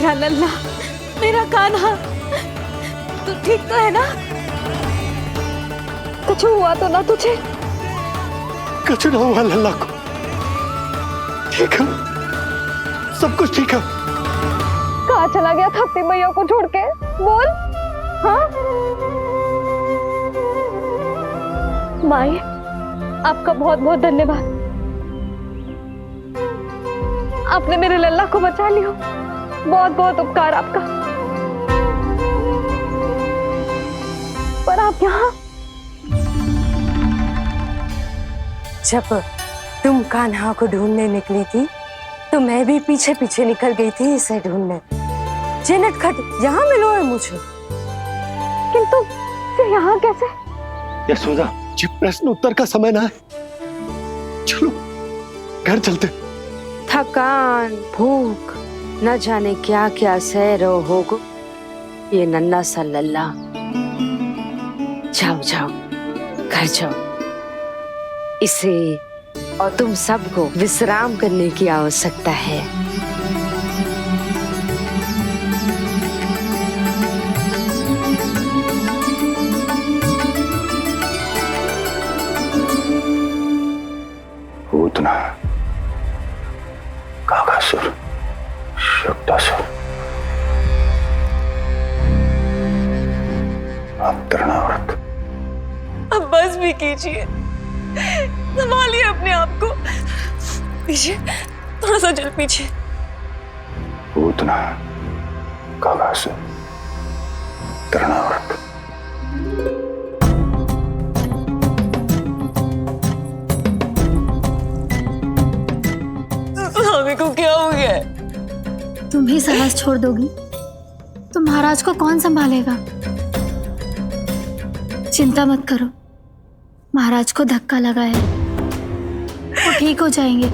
मेरा लल्ला, मेरा कान्हा, तू ठीक तो है ना? कुछ हुआ तो ना तुझे? कुछ ना हुआ लल्ला को, ठीक है, सब कुछ ठीक है। कहाँ चला गया था अपनी मैया को छोड़ के? बोल। हाँ माई, आपका बहुत बहुत धन्यवाद। आपने मेरे लल्ला को बचा लिया, बहुत बहुत उपकार आपका। पर आप यहाँ? जब तुम कान्हा को ढूंढने निकली थी तो मैं भी पीछे पीछे निकल गई थी इसे ढूंढने। ये नटखट यहाँ मिलो है मुझे। किंतु फिर यहाँ कैसे? यशोदा, ये प्रश्न उत्तर का समय ना है, चलो घर चलते। थकान, भूख, न जाने क्या क्या सह रहो होगो ये नन्ना सा लल्ला। जाओ जाओ, घर जाओ। इसे और तुम सबको विश्राम करने की आवश्यकता है। पूतना, काकासुर, शुक्तासुर, अब तृणावर्त। अब बस भी कीजिए, संभालिए अपने आप को। पीछे, थोड़ा सा चल पीछे। पूतना, काकासुर, तृणावर्त। स्वामी को क्या हो गया है? तुम भी साहस छोड़ दोगी तो महाराज को कौन संभालेगा? चिंता मत करो, महाराज को धक्का लगा है, वो ठीक हो जाएंगे।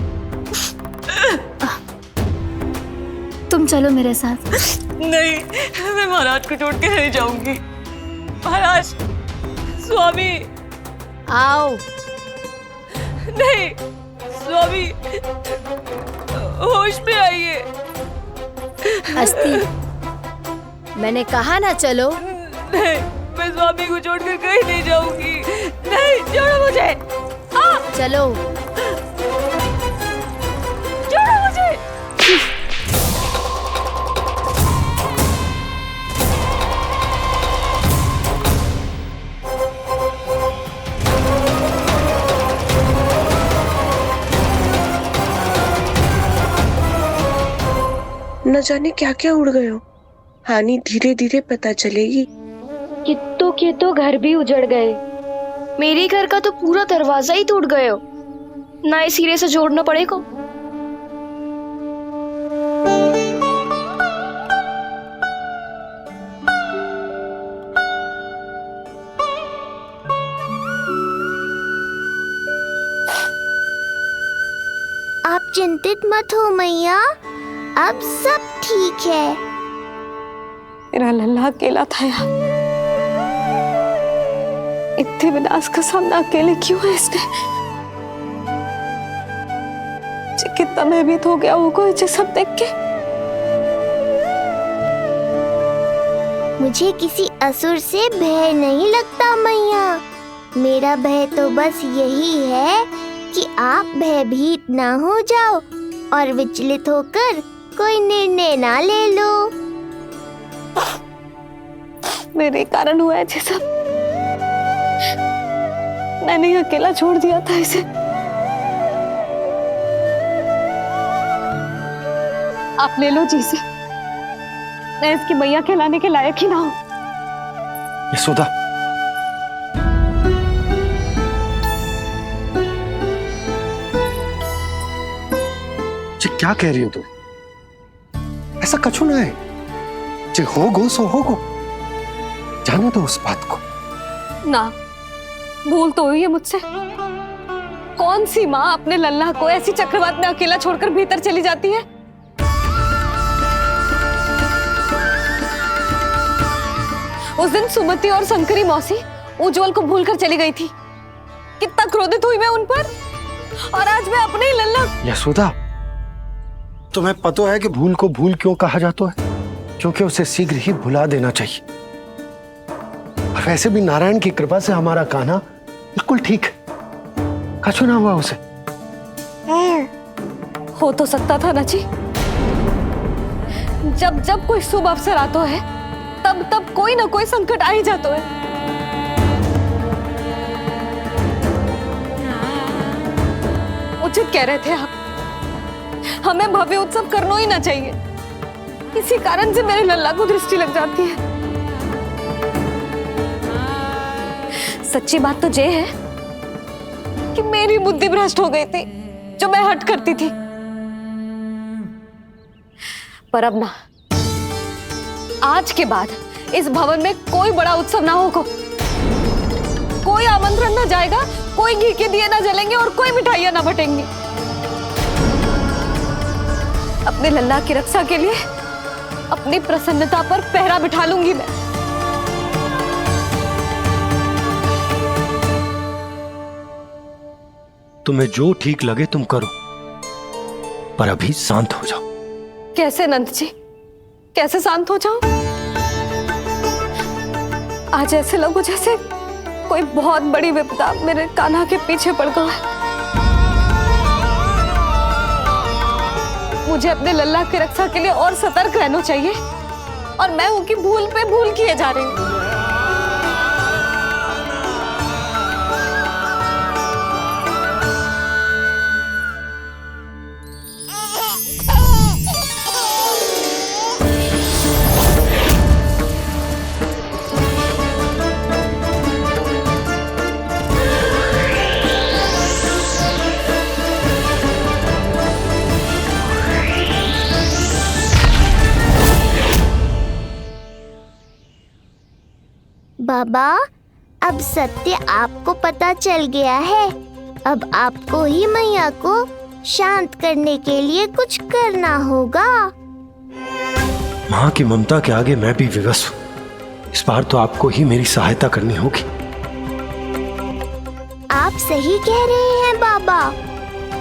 तुम चलो मेरे साथ। नहीं, मैं महाराज को छोड़ के नहीं जाऊंगी। महाराज, स्वामी, आओ। नहीं, स्वामी, होश में आइए। अस्ती, मैंने कहा ना चलो। नहीं, मैं स्वामी को छोड़कर कहीं नहीं जाऊंगी। नहीं, छोड़ो मुझे। चलो। छोड़ो मुझे। न जाने क्या क्या उड़ गए हो। हानि धीरे धीरे पता चलेगी। कित्तों के तो घर भी उजड़ गए। मेरे घर का तो पूरा दरवाजा ही टूट गए हो। नए सिरे से जोड़ना पड़ेगा। आप चिंतित मत हो मैया, अब सब ठीक है। मेरा लल्ला अकेला था यार। इतने विनाश का सामना अकेले क्यों है इसने? कितना भयभीत हो गया होगा ये सब देख के। मुझे किसी असुर से भय नहीं लगता मैया। मेरा भय तो बस यही है कि आप भयभीत ना हो जाओ और विचलित होकर कोई निर्णय ना ले लो। मेरे कारण हुआ है ये सब। मैंने ही अकेला छोड़ दिया था इसे। आप ले लो जी से। मैं इसकी मैया कहलाने के लायक ही ना हूं। यशोदा, ये क्या कह रही हो तुम? ऐसा कछु ना है। जे होगो सो होगो, जाने दो उस बात को। ना, भूल तो हुई है मुझसे। कौन सी माँ अपने लल्ला को ऐसी चक्रवात में अकेला छोड़कर भीतर चली जाती है? उस दिन सुमति और शंकरी मौसी उज्जवल को भूलकर चली गई थी। कितना क्रोधित हुई मैं उन पर। और आज मैं अपने ही लल्ला। यशोदा, तुम्हें पता है कि भूल को भूल क्यों कहा जाता है? क्योंकि उसे शीघ्र ही भुला देना चाहिए। और वैसे भी नारायण की कृपा से हमारा कान्हा बिल्कुल ठीक है, कछु ना हुआ उसे। हो तो सकता था ना जी। जब जब कोई शुभ अवसर आता है तब तब कोई ना कोई संकट आ ही जाता है। उचित कह रहे थे आप, हमें भव्य उत्सव करना ही ना चाहिए। इसी कारण से मेरे लल्ला को दृष्टि लग जाती है। सच्ची बात तो ये है कि मेरी बुद्धि भ्रष्ट हो गई थी, जो मैं हट करती थी। पर अब ना, आज के बाद इस भवन में कोई बड़ा उत्सव ना होगा, कोई आमंत्रण ना जाएगा, कोई घी के दिए ना जलेंगे और कोई मिठाइयां ना बटेंगी। अपने लल्ला की रक्षा के लिए अपनी प्रसन्नता पर पहरा बिठा लूंगी मैं। तुम्हें जो ठीक लगे तुम करो, पर अभी शांत हो जाओ। कैसे नंद जी, कैसे शांत हो जाऊं? आज ऐसे लगो जैसे कोई बहुत बड़ी विपदा मेरे कान्हा के पीछे पड़ गया है। मुझे अपने लल्ला की रक्षा के लिए और सतर्क रहना चाहिए, और मैं उनकी भूल पे भूल किए जा रही हूँ। बाबा, अब सत्य आपको पता चल गया है। अब आपको ही मैया को शांत करने के लिए कुछ करना होगा। माँ की ममता के आगे मैं भी विवश हूँ। इस बार तो आपको ही मेरी सहायता करनी होगी। आप सही कह रहे हैं बाबा,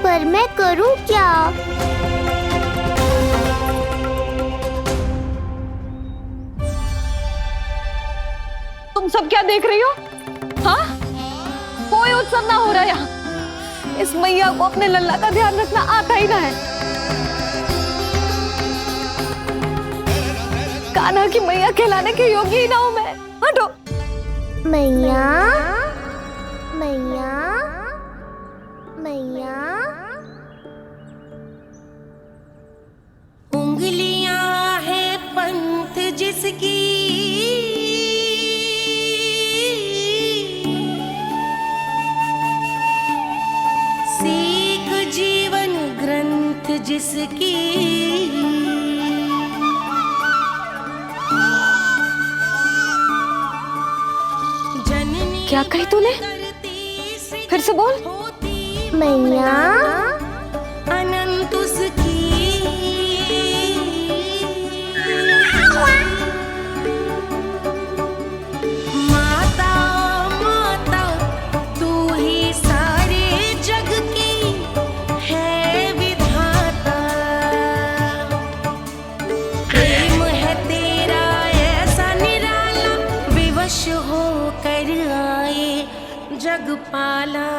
पर मैं करूं क्या? तुम सब क्या देख रही हो? हाँ, कोई उत्सव ना हो रहा यहाँ। इस मैया को अपने लल्ला का ध्यान रखना आता ही ना है। कान्हा की मैया कहलाने के योग्य ही ना हूं मैं। हटो। मैया, मैया, मैया। उंगलियां है पंथ जिसकी, सीख जीवन ग्रंथ जिसकी, क्या कही तूने? फिर से बोल। मैया, अनंत उसकी, माता माता तू ही सारे जग की है विधाता। प्रेम है तेरा ऐसा निराला, विवश होकर आए जग पाला।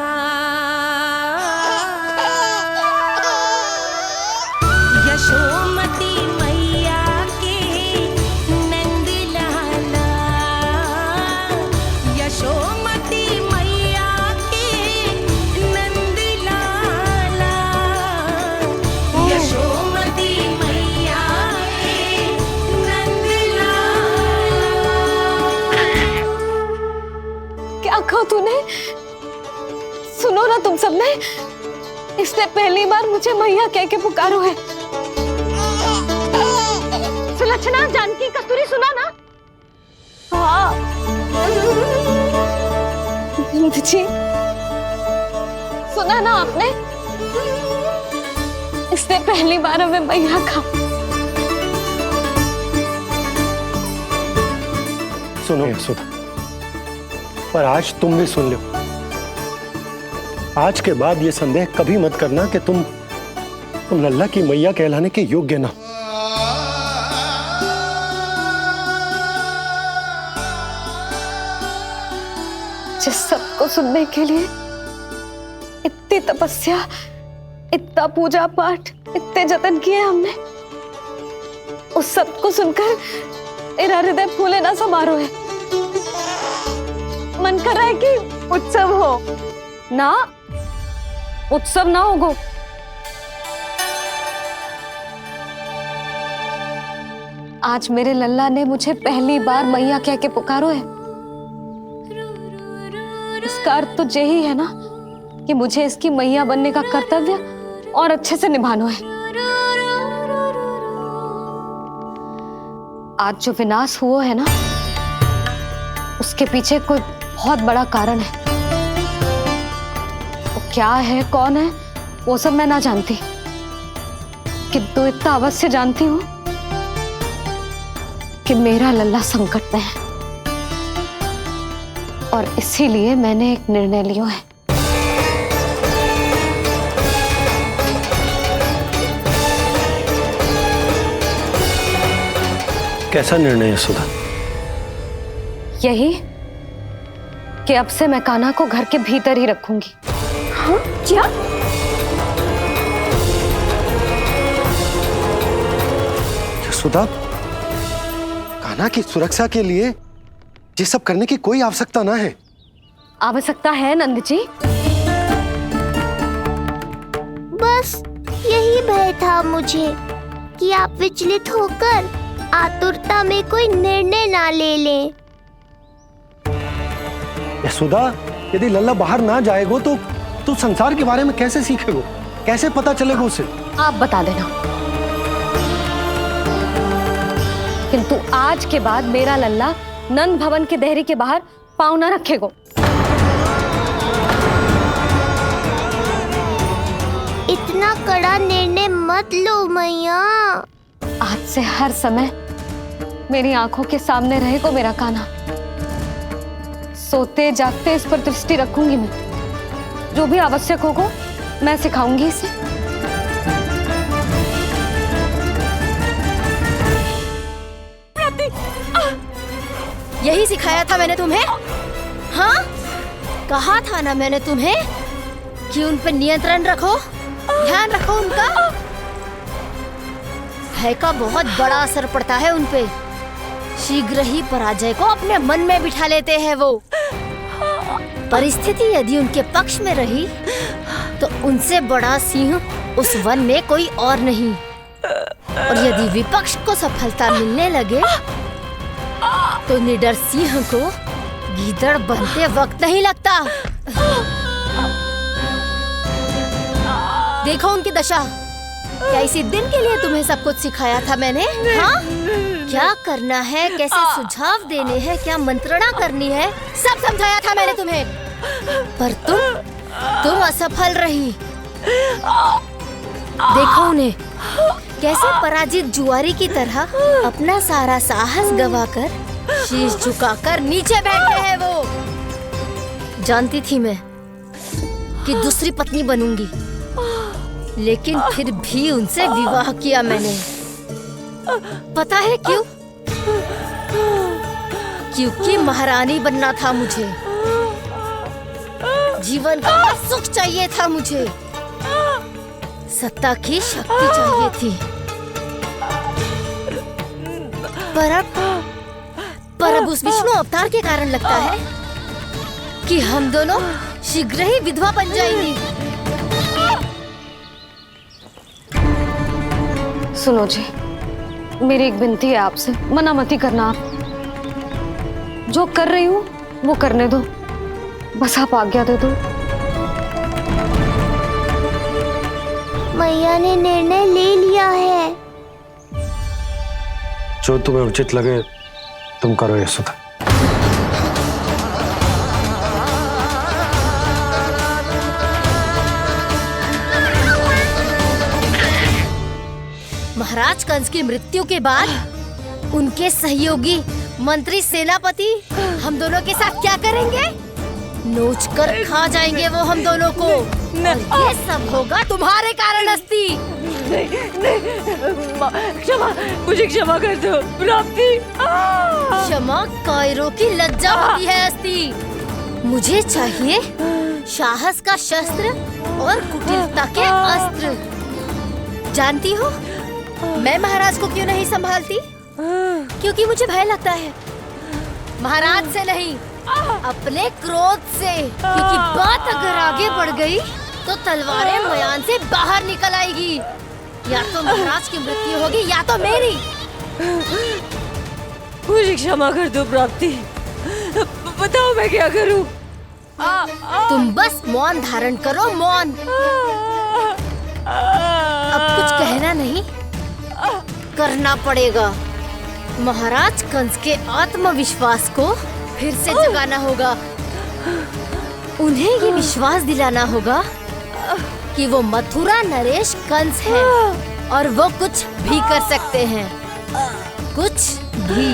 यशोमती मैया के नंद लाला, यशोमती मैया के नंद लाला, यशोमती मैया के नंद लाला। क्या कहा तूने? सुनो ना तुम सबने, इसने पहली बार मुझे मैया कह के पुकारो है। सुलक्षणा, जानकी, कस्तूरी, सुना ना? हाँ जी, सुना ना आपने? इसने पहली बार हमें मैया कहा। सुनो यशोदा, पर आज तुम भी सुन लो। आज के बाद ये संदेह कभी मत करना कि तुम लल्ला की मैया कहलाने के योग्य ना। को सुनने के लिए इतनी तपस्या, इतना पूजा पाठ, इतने जतन किए हमने। उस सब को सुनकर मेरा हृदय फूले ना समारोह है। मन कर रहा है कि उत्सव हो ना, उत्सव ना होगो। आज मेरे लल्ला ने मुझे पहली बार मैया कह के पुकारो है। इसका अर्थ तो यही है ना कि मुझे इसकी मैया बनने का कर्तव्य और अच्छे से निभाना है। आज जो विनाश हुआ है ना, उसके पीछे कोई बहुत बड़ा कारण है। वो क्या है, कौन है, वो सब मैं ना जानती, किंतु इतना अवश्य जानती हूँ कि मेरा लल्ला संकट में है और इसीलिए मैंने एक निर्णय लिया है। कैसा निर्णय है सुधा? यही कि अब से मैं कान्हा को घर के भीतर ही रखूंगी। हाँ? क्या? सुधा, कान्हा की सुरक्षा के लिए ये सब करने की कोई आवश्यकता ना है। आवश्यकता है नंद जी। बस यही भय था मुझे कि आप विचलित होकर आतुरता में कोई निर्णय ना ले लें। यशोदा, यदि लल्ला बाहर ना जाएगो तो संसार के बारे में कैसे सीखेगो, कैसे पता चलेगा उसे? आप बता देना। किंतु आज के बाद मेरा लल्ला नंद भवन के देहरी के बाहर पाँव न रखेगो। इतना कड़ा निर्णय मत लो मैया। आज से हर समय मेरी आंखों के सामने रहेगा मेरा कान्हा। सोते जागते इस पर दृष्टि रखूंगी मैं। जो भी आवश्यक होगा मैं सिखाऊंगी इसे। यही सिखाया था मैंने तुम्हें? हाँ? कहा था ना मैंने तुम्हें कि उन पर नियंत्रण रखो, ध्यान रखो उनका। भय का बहुत बड़ा असर पड़ता है उन पे। शीघ्र ही पराजय को अपने मन में बिठा लेते हैं वो। परिस्थिति यदि उनके पक्ष में रही तो उनसे बड़ा सिंह उस वन में कोई और नहीं। और यदि विपक्ष को सफलता मिलने लगे तो निडर सिंह को गीदड़ बनते वक्त नहीं लगता। देखो उनकी दशा। क्या इसी दिन के लिए तुम्हें सब कुछ सिखाया था मैंने? हाँ? क्या करना है, कैसे सुझाव देने हैं, क्या मंत्रणा करनी है, सब समझाया था मैंने तुम्हें। पर तुम असफल रही। देखो उन्हें कैसे पराजित जुआरी की तरह अपना सारा साहस गवाकर शीश झुकाकर नीचे बैठे हैं वो। जानती थी मैं कि दूसरी पत्नी बनूंगी, लेकिन फिर भी उनसे विवाह किया मैंने। पता है क्यों? क्योंकि महारानी बनना था मुझे। जीवन का सुख चाहिए था मुझे। सत्ता की शक्ति चाहिए थी। पर अब उस विष्णु अवतार के कारण लगता है कि हम दोनों शीघ्र ही विधवा बन जाएंगी। सुनो जी, मेरी एक विनती है आपसे, मना मत ही करना। आप जो कर रही हूँ वो करने दो, बस आप आज्ञा दे दो। मैया ने निर्णय ले लिया है। जो तुम्हें उचित लगे तुम करो यशोदा। महाराज कंस की मृत्यु के बाद उनके सहयोगी मंत्री सेनापति हम दोनों के साथ क्या करेंगे? नोच कर खा जाएंगे वो हम दोनों को। और ये सब होगा तुम्हारे कारण अस्ति। क्षमा, मुझे क्षमा कर दो प्राप्ति। क्षमा कायरों की लज्जा होती है अस्ति। मुझे चाहिए साहस का शस्त्र और कुटिलता के अस्त्र। जानती हो मैं महाराज को क्यों नहीं संभालती? क्योंकि मुझे भय लगता है। महाराज से नहीं, अपने क्रोध से। क्योंकि बात अगर आगे बढ़ गई तो तलवारें मयान से बाहर निकल आएगी। या तो महाराज की मृत्यु होगी या तो मेरी। मुझे क्षमा कर दो प्राप्ति, बताओ मैं क्या करूं? तुम बस मौन धारण करो, मौन। अब कुछ कहना नहीं, करना पड़ेगा। महाराज कंस के आत्मविश्वास को फिर से जगाना होगा। उन्हें ये विश्वास दिलाना होगा कि वो मथुरा नरेश कंस है और वो कुछ भी कर सकते हैं, कुछ भी।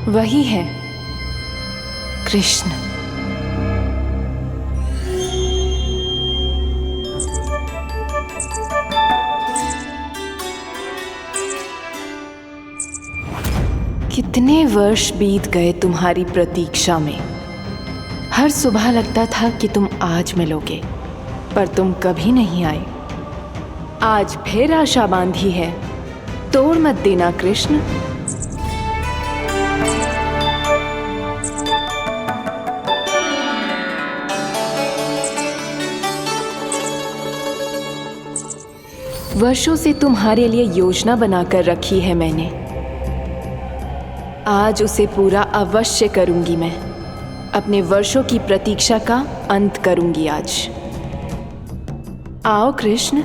वही है कृष्ण। कितने वर्ष बीत गए तुम्हारी प्रतीक्षा में। हर सुबह लगता था कि तुम आज मिलोगे, पर तुम कभी नहीं आए। आज फिर आशा बांधी है, तोड़ मत देना कृष्ण। वर्षों से तुम्हारे लिए योजना बनाकर रखी है मैंने। आज उसे पूरा अवश्य करूंगी मैं। अपने वर्षों की प्रतीक्षा का अंत करूंगी आज। आओ कृष्ण,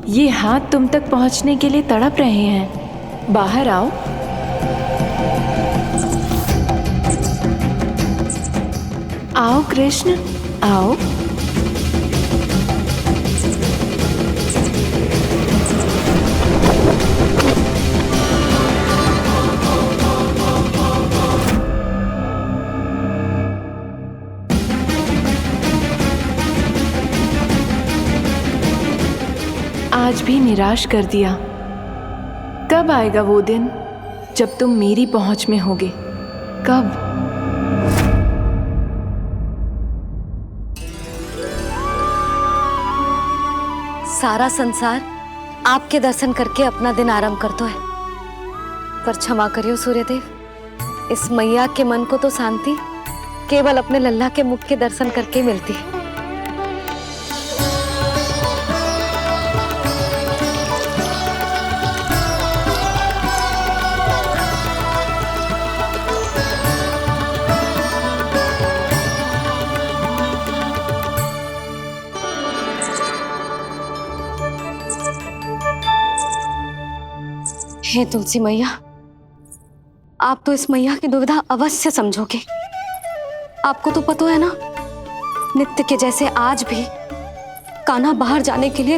ये हाथ तुम तक पहुंचने के लिए तड़प रहे हैं। बाहर आओ। आओ कृष्ण, आओ। आज भी निराश कर दिया। कब आएगा वो दिन जब तुम मेरी पहुंच में होगे? कब? सारा संसार आपके दर्शन करके अपना दिन आरंभ करता है, पर क्षमा करियो सूर्यदेव, इस मैया के मन को तो शांति केवल अपने लल्ला के मुख के दर्शन करके मिलती है। हे तुलसी मैया, आप तो इस मैया की दुविधा अवश्य समझोगे। आपको तो पता है ना, नित्य के जैसे आज भी कान्हा बाहर जाने के लिए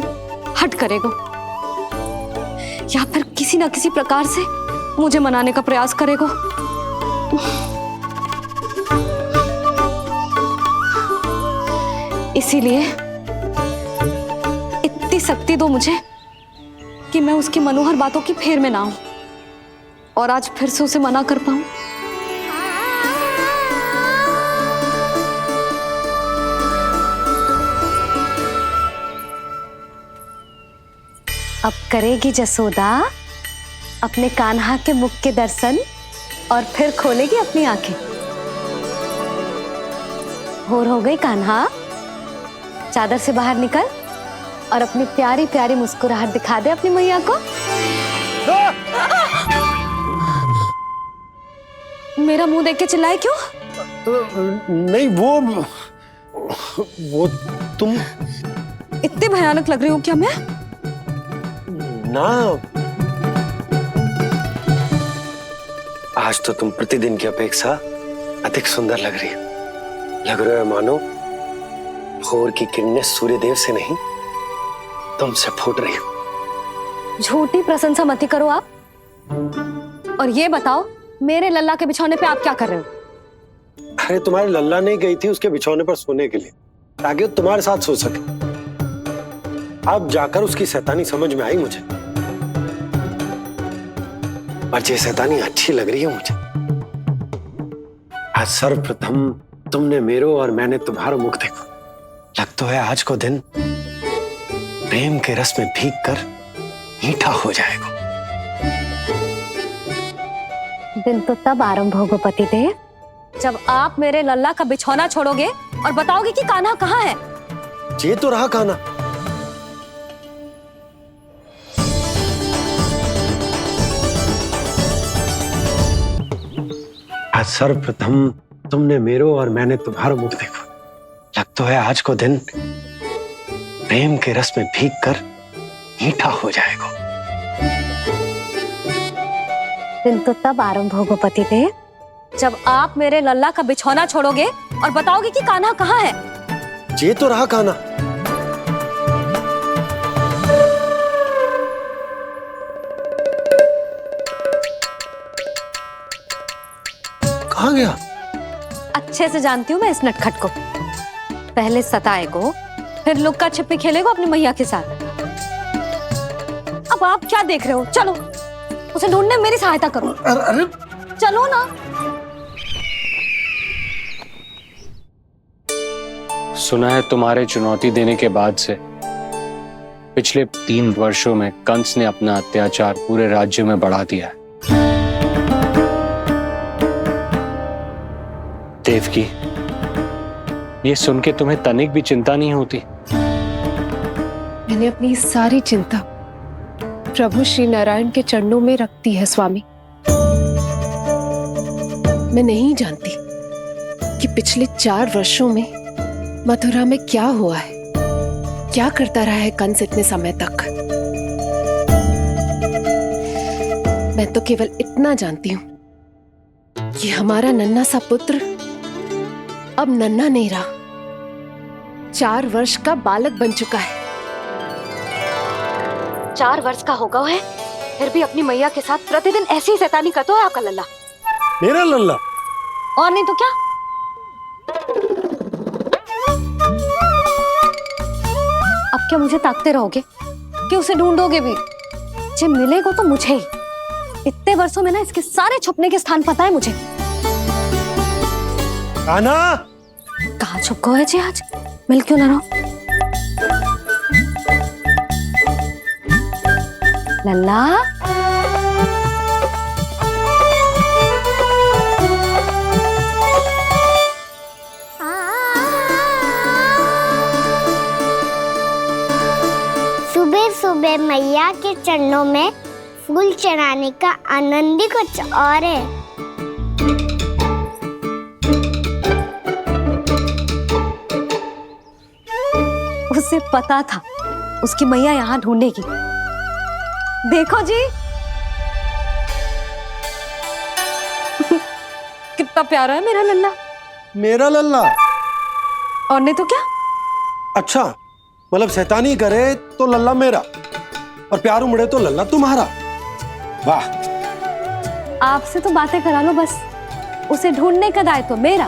हट करेगा या फिर किसी ना किसी प्रकार से मुझे मनाने का प्रयास करेगा। इसीलिए इतनी शक्ति दो मुझे कि मैं उसकी मनोहर बातों की फेर में ना आऊं और आज फिर से उसे मना कर पाऊं। अब करेगी जसोदा अपने कान्हा के मुख के दर्शन और फिर खोलेगी अपनी आंखें। भोर हो गई कान्हा, चादर से बाहर निकल और अपनी प्यारी प्यारी मुस्कुराहट दिखा दे अपनी मैया को। मेरा मुंह देख के चिल्लाए क्यों? नहीं वो तुम इतनी भयानक लग रही हूँ क्या मैं? ना, आज तो तुम प्रतिदिन की अपेक्षा अधिक सुंदर लग रही हो। लग रहे हो मानो भोर की किरणें सूर्यदेव से नहीं तुमसे फूट रही हो। झूठी प्रशंसा मत ही करो आप। और ये बताओ, मेरे लल्ला के बिछौने पे आप क्या कर रहे हो? अरे तुम्हारी लल्ला नहीं गई थी उसके बिछौने पर सोने के लिए, ताकि वो तुम्हारे साथ सो सके। अब जाकर उसकी शैतानी समझ में आई मुझे, और ये शैतानी अच्छी लग रही है मुझे। आज सर्वप्रथम तुमने मेरो और मैंने तुम्हारा मुख देखो। लग तो है आज को दिन प्रेम के रस में भीग कर मीठा हो जाएगा। दिन तो तब आरंभ होगा पतिदेव, जब आप मेरे लल्ला का बिछौना छोड़ोगे और बताओगे कि कान्हा कहाँ है। ये तो रहा कान्हा। आज सर्वप्रथम तुमने मेरो और मैंने तुम्हारा मुख देखो। लग तो है आज को दिन प्रेम के रस में भीग कर मीठा हो जाएगा। दिन तो तब आरंभ होगा पतिदेव, जब आप मेरे लल्ला का बिछौना छोड़ोगे और बताओगे कि कान्हा कहाँ है। ये तो रहा कान्हा। कहाँ गया? अच्छे से जानती हूँ मैं इस नटखट को। पहले सताएगो, फिर लुक्का छिपी खेलेगो अपनी मैया के साथ। अब आप क्या देख रहे हो? चलो उसे ढूंढने में मेरी सहायता करो। अरे चलो ना। सुना है तुम्हारे चुनौती देने के बाद से पिछले 3 वर्षों में कंस ने अपना अत्याचार पूरे राज्य में बढ़ा दिया है। देवकी, ये सुन के तुम्हें तनिक भी चिंता नहीं होती? मैंने अपनी सारी चिंता प्रभु श्री नारायण के चरणों में रख दी है स्वामी। मैं नहीं जानती कि पिछले 4 वर्षों में मथुरा में क्या हुआ है, क्या करता रहा है कंस इतने समय तक। मैं तो केवल इतना जानती हूं कि हमारा नन्हा सा पुत्र अब नन्हा नहीं रहा, 4 वर्ष का बालक बन चुका है। 4 वर्ष का होगा है, फिर भी अपनी मैया के साथ प्रतिदिन ऐसी ही शैतानी करता है आपका लल्ला। मेरा लल्ला? और नहीं तो क्या। अब क्या मुझे ताकते रहोगे कि उसे ढूंढोगे भी? जब मिलेगा तो मुझे ही। इतने वर्षों में ना इसके सारे छुपने के स्थान पता है मुझे। कान्हा! कहाँ छुप गए जी आज? मिल क्यों ना रहो? लल्ला, सुबह सुबह मैया के चरणों में फूल चढ़ाने का आनंद ही कुछ और है। उसे पता था उसकी मैया यहाँ ढूंढेगी। देखो जी कितना प्यारा है मेरा लल्ला। मेरा लल्ला? और नहीं तो क्या। अच्छा, मतलब शैतानी करे तो लल्ला मेरा और प्यार उमड़े तो लल्ला तुम्हारा। वाह! आपसे तो बातें करा लो बस, उसे ढूंढने का दायित्व मेरा,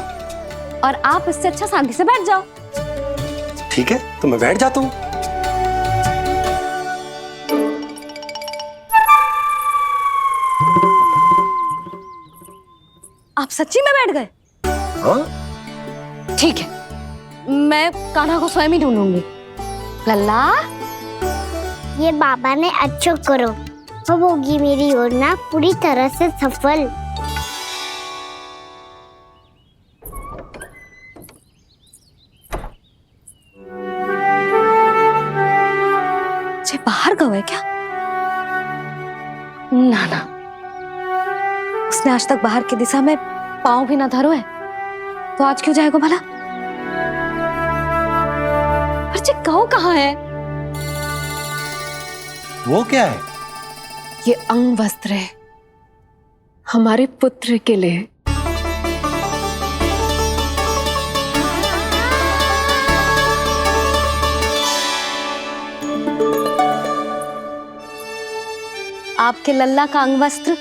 और आप इससे अच्छा शांति से बैठ जाओ। ठीक है, तो मैं बैठ जाता हूँ। आप सच्ची में बैठ गए? हाँ? ठीक है, मैं कान्हा को स्वयं ही ढूंढूंगी। लल्ला, ये बाबा ने अच्छो करो, अब होगी मेरी योजना पूरी तरह से सफल। जे बाहर गए है क्या? ना ना, उसने आज तक बाहर की दिशा में पांव भी ना धरो है, तो आज क्यों जाएगा भला? पर जे कहो कहाँ है? वो क्या है? ये अंग वस्त्र है हमारे पुत्र के लिए। आपके लल्ला का अंग वस्त्र?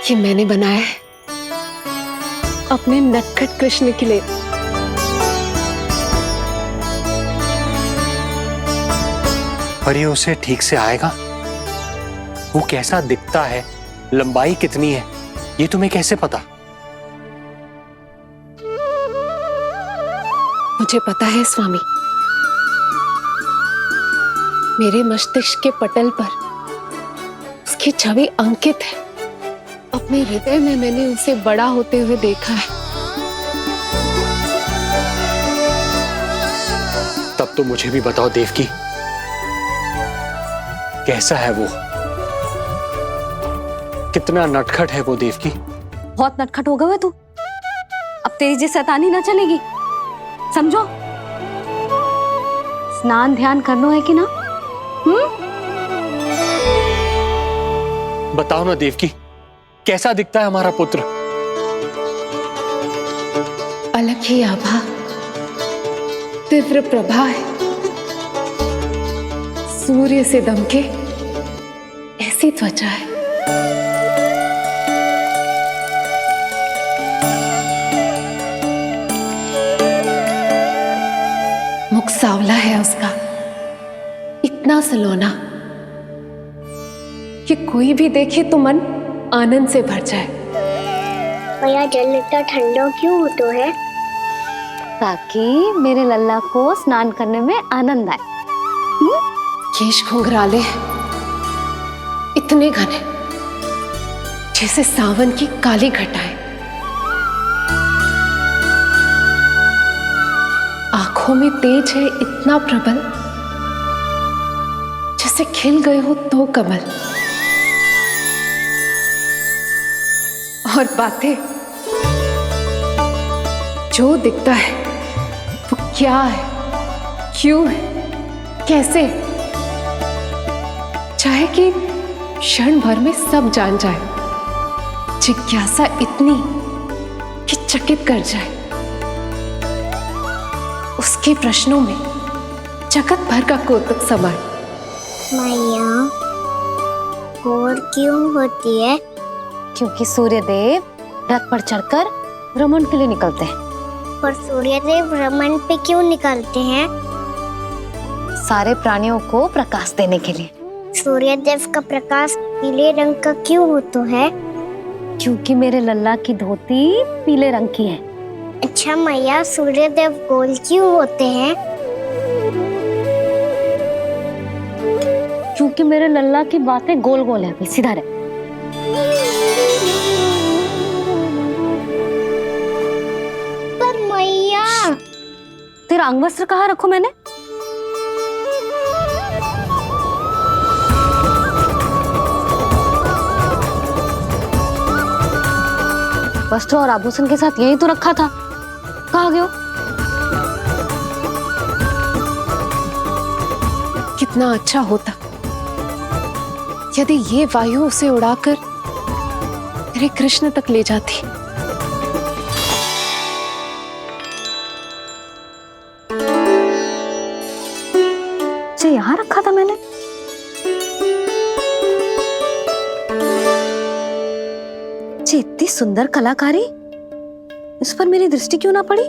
ये मैंने बनाया है अपने नटखट कृष्ण के लिए। पर ये उसे ठीक से आएगा? वो कैसा दिखता है, लंबाई कितनी है, ये तुम्हें कैसे पता? मुझे पता है स्वामी, मेरे मस्तिष्क के पटल पर उसकी छवि अंकित है। अपने हृदय में मैंने उसे बड़ा होते हुए देखा है। तब तो मुझे भी बताओ देवकी, कैसा है वो? कितना नटखट है वो देवकी? बहुत नटखट हो गए तू। अब तेरी जी शैतानी ना चलेगी, समझो। स्नान ध्यान करना है कि ना? बताओ ना देवकी, कैसा दिखता है हमारा पुत्र? अलग ही आभा, तीव्र प्रभा है, सूर्य से दमके ऐसी त्वचा है। मुख सांवला है उसका, इतना सलोना कि कोई भी देखे तो मन आनंद से भर जाए। भैया जल इतना ठंडा क्यों होता है? ताकि मेरे लल्ला को स्नान करने में आनंद आए। केश घुंघराले इतने घने जैसे सावन की काली घटाएं। आंखों में तेज है इतना प्रबल जैसे खिल गए हो दो कमल। और बातें, जो दिखता है वो क्या है, क्यों है, कैसे, चाहे कि क्षण भर में सब जान जाए। जिज्ञासा इतनी कि चकित कर जाए। उसके प्रश्नों में जगत भर का कौतुक समाए। मैया और क्यों होती है? क्योंकि सूर्यदेव रथ पर चढ़कर भ्रमण के लिए निकलते हैं। पर सूर्यदेव भ्रमण पे क्यों निकलते हैं? सारे प्राणियों को प्रकाश देने के लिए। सूर्यदेव का प्रकाश पीले रंग का क्यों होता है? क्योंकि मेरे लल्ला की धोती पीले रंग की है। अच्छा मैया, सूर्यदेव गोल क्यों होते हैं? क्योंकि मेरे लल्ला की बातें गोल गोल है, सीधा रहे। अंगवस्त्र कहाँ रखूं मैंने? वस्त्र और आभूषण के साथ यही तो रखा था, कहाँ गए? कितना अच्छा होता यदि ये वायु उसे उड़ाकर मेरे कृष्ण तक ले जाती। जो यहाँ रखा था मैंने। जी इतनी सुंदर कलाकारी, इस पर मेरी दृष्टि क्यों ना पड़ी?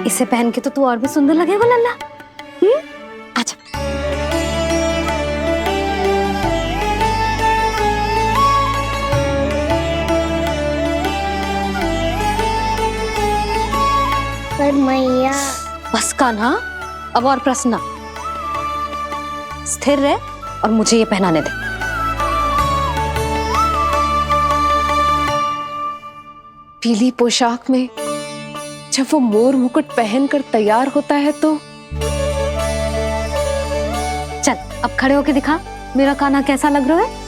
इसे पहन के तो तू और भी सुंदर लगेगा लल्ला। अच्छा पर मैया बस कान्हा, अब और प्रश्न ना। स्थिर रह और मुझे ये पहनाने दे। पीली पोशाक में जब वो मोर मुकुट पहनकर तैयार होता है तो चल अब खड़े होके दिखा मेरा कान्हा कैसा लग रहा है।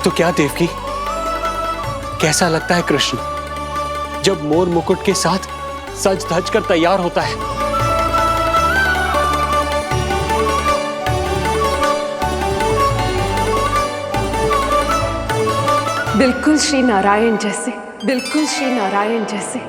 तो क्या देवकी, कैसा लगता है कृष्ण जब मोर मुकुट के साथ सज धज कर तैयार होता है? बिल्कुल श्री नारायण जैसे, बिल्कुल श्री नारायण जैसे।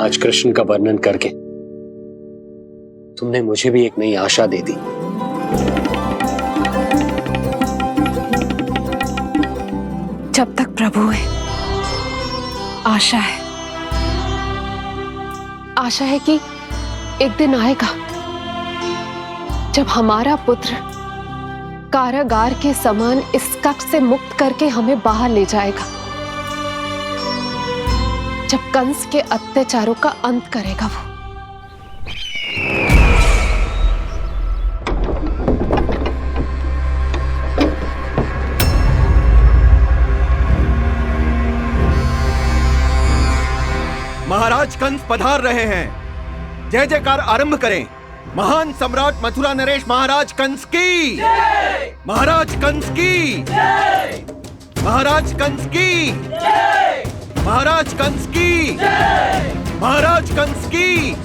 आज कृष्ण का वर्णन करके तुमने मुझे भी एक नई आशा दे दी। जब तक प्रभु है, आशा है। आशा है कि एक दिन आएगा जब हमारा पुत्र कारागार के समान इस कक्ष से मुक्त करके हमें बाहर ले जाएगा, जब कंस के अत्याचारों का अंत करेगा वो। महाराज कंस पधार रहे हैं। जय जयकार आरंभ करें। महान सम्राट मथुरा नरेश महाराज कंस की, महाराज कंस की, महाराज कंस की, महाराज कंस की, महाराज कंस की।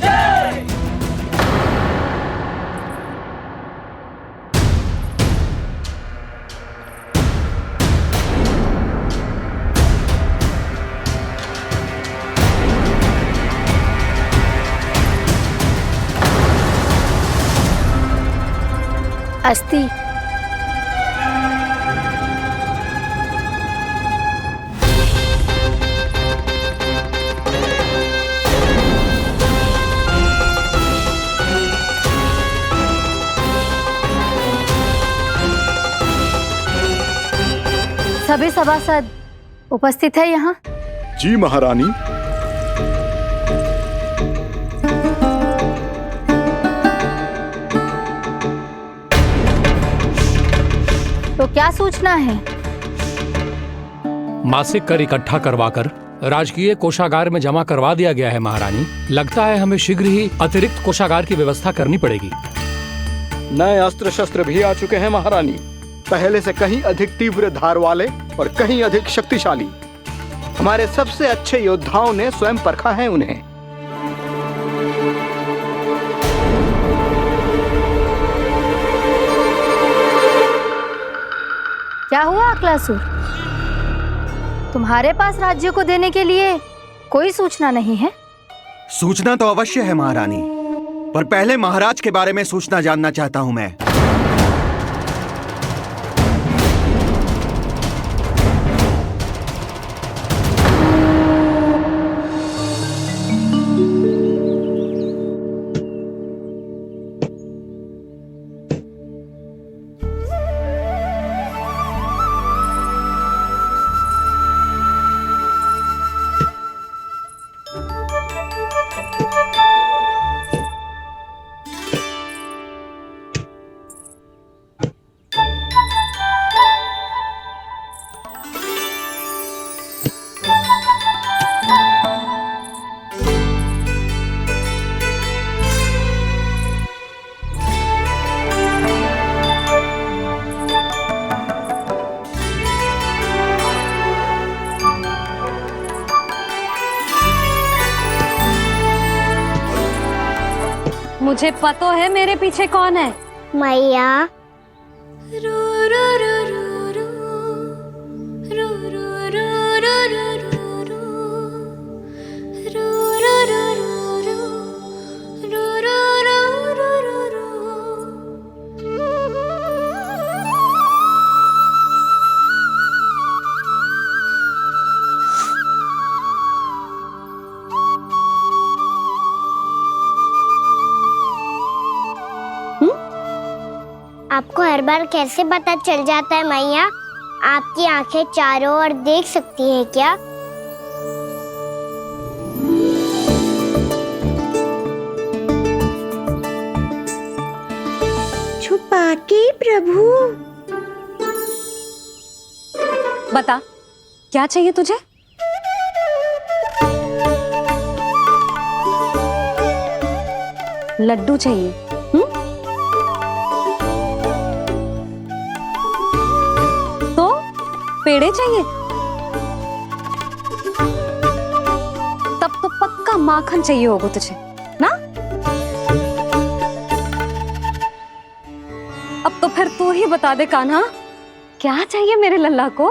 अस्ति। सभी सभासद उपस्थित है यहाँ? जी महारानी। तो क्या सूचना है? मासिक कर इकट्ठा करवाकर राजकीय कोषागार में जमा करवा दिया गया है महारानी। लगता है हमें शीघ्र ही अतिरिक्त कोषागार की व्यवस्था करनी पड़ेगी। नए अस्त्र शस्त्र भी आ चुके हैं महारानी, पहले से कहीं अधिक तीव्र धार वाले और कहीं अधिक शक्तिशाली। हमारे सबसे अच्छे योद्धाओं ने स्वयं परखा है उन्हें। क्या हुआ अक्लासुर? तुम्हारे पास राज्य को देने के लिए कोई सूचना नहीं है? सूचना तो अवश्य है महारानी, पर पहले महाराज के बारे में सूचना जानना चाहता हूं मैं। मुझे पता है मेरे पीछे कौन है। मैया। आपको हर बार कैसे पता चल जाता है मैया? आपकी आंखें चारों ओर देख सकती हैं क्या? छुपा के प्रभु। बता, क्या चाहिए तुझे? लड्डू चाहिए? पेड़े चाहिए? तब तो पक्का माखन चाहिए होगा तुझे ना? अब तो फिर तू ही बता दे कान्हा, क्या चाहिए मेरे लल्ला को?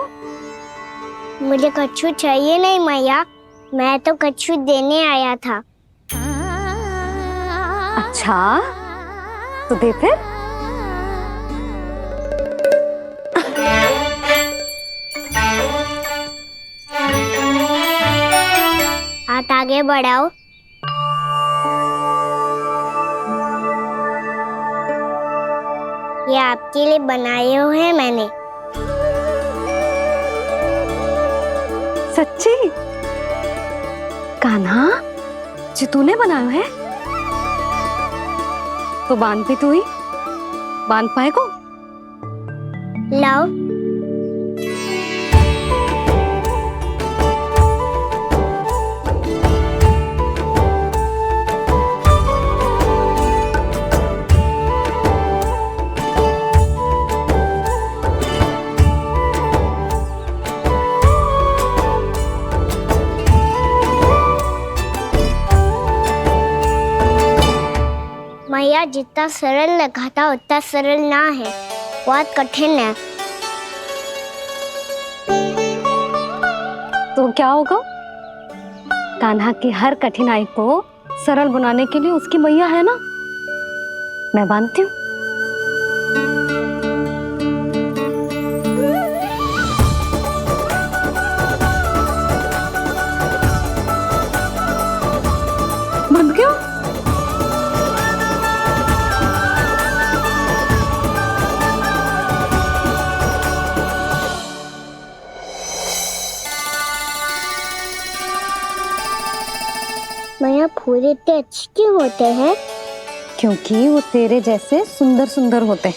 मुझे कच्छू चाहिए नहीं मैया, मैं तो कच्छू देने आया था। अच्छा तो दे फिर। हाथ आगे बढ़ाओ। ये आपके लिए बनाए हुए हैं मैंने। सच्ची? कान्हा जी तूने बनाया है? तो बांध भी तू ही बांध पाए को? लाओ। मैया जितना सरल लगा था उतना सरल ना है, बहुत कठिन है। तो क्या होगा? कान्हा की हर कठिनाई को सरल बनाने के लिए उसकी मैया है ना, मैं बांधती हूँ। बंद क्यों? मैया फूल इतने अच्छे क्यों होते हैं? क्योंकि वो तेरे जैसे सुंदर सुंदर होते हैं।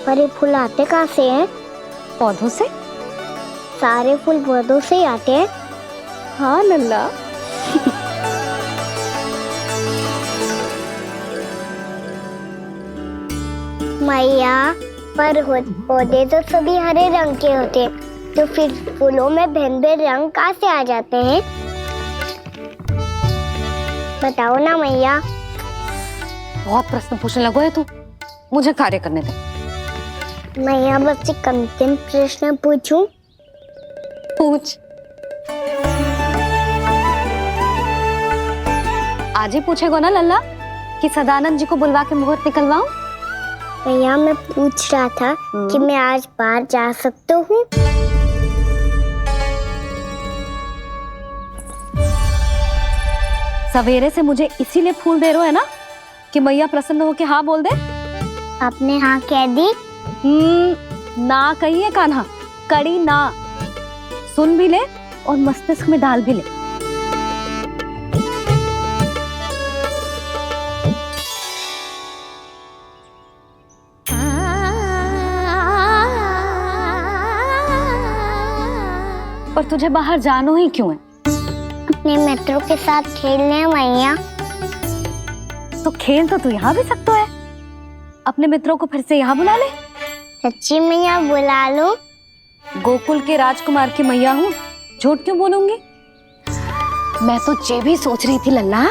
पर ये फूल आते कहाँ से हैं? पौधों से। सारे फूल पौधों से ही आते हैं? हाँ लल्ला। मैया पर पौधे तो सभी हरे रंग के होते हैं, तो फिर फूलों में भिन्न-भिन्न रंग कहाँ से आ जाते हैं? बताओ ना मैया। बहुत प्रश्न पूछने लगो है तू, मुझे कार्य करने दे। मैया बस एक अंतिम प्रश्न पूछूं? पूछ। आज ही पूछेगो ना लल्ला कि सदानंद जी को बुलवा के मुहूर्त निकलवाऊं? मैया मैं पूछ रहा था कि मैं आज बाहर जा सकता हूँ? सवेरे से मुझे इसीलिए फूल दे रहे हो है ना कि मैया प्रसन्न हो के हाँ बोल दे। आपने हाँ कह दी? ना कही है कान्हा, कड़ी ना। सुन भी ले और मस्तिष्क में डाल भी ले। और तुझे बाहर जानो ही क्यों है? अपने मित्रों के साथ खेलने मैया। तो खेल तो तू यहाँ भी सकता है, अपने मित्रों को फिर से यहाँ बुला ले। सच्ची मैया बुला लो? गोकुल के राजकुमार की मैया हूँ, झूठ क्यों बोलूंगी? मैं तो ये भी सोच रही थी लल्ला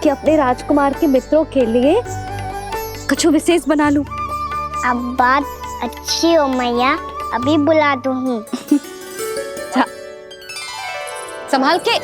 कि अपने राजकुमार के मित्रों के लिए कुछ विशेष बना लूं। अब बात अच्छी हो मैया, अभी बुला दूँ। संभाल के।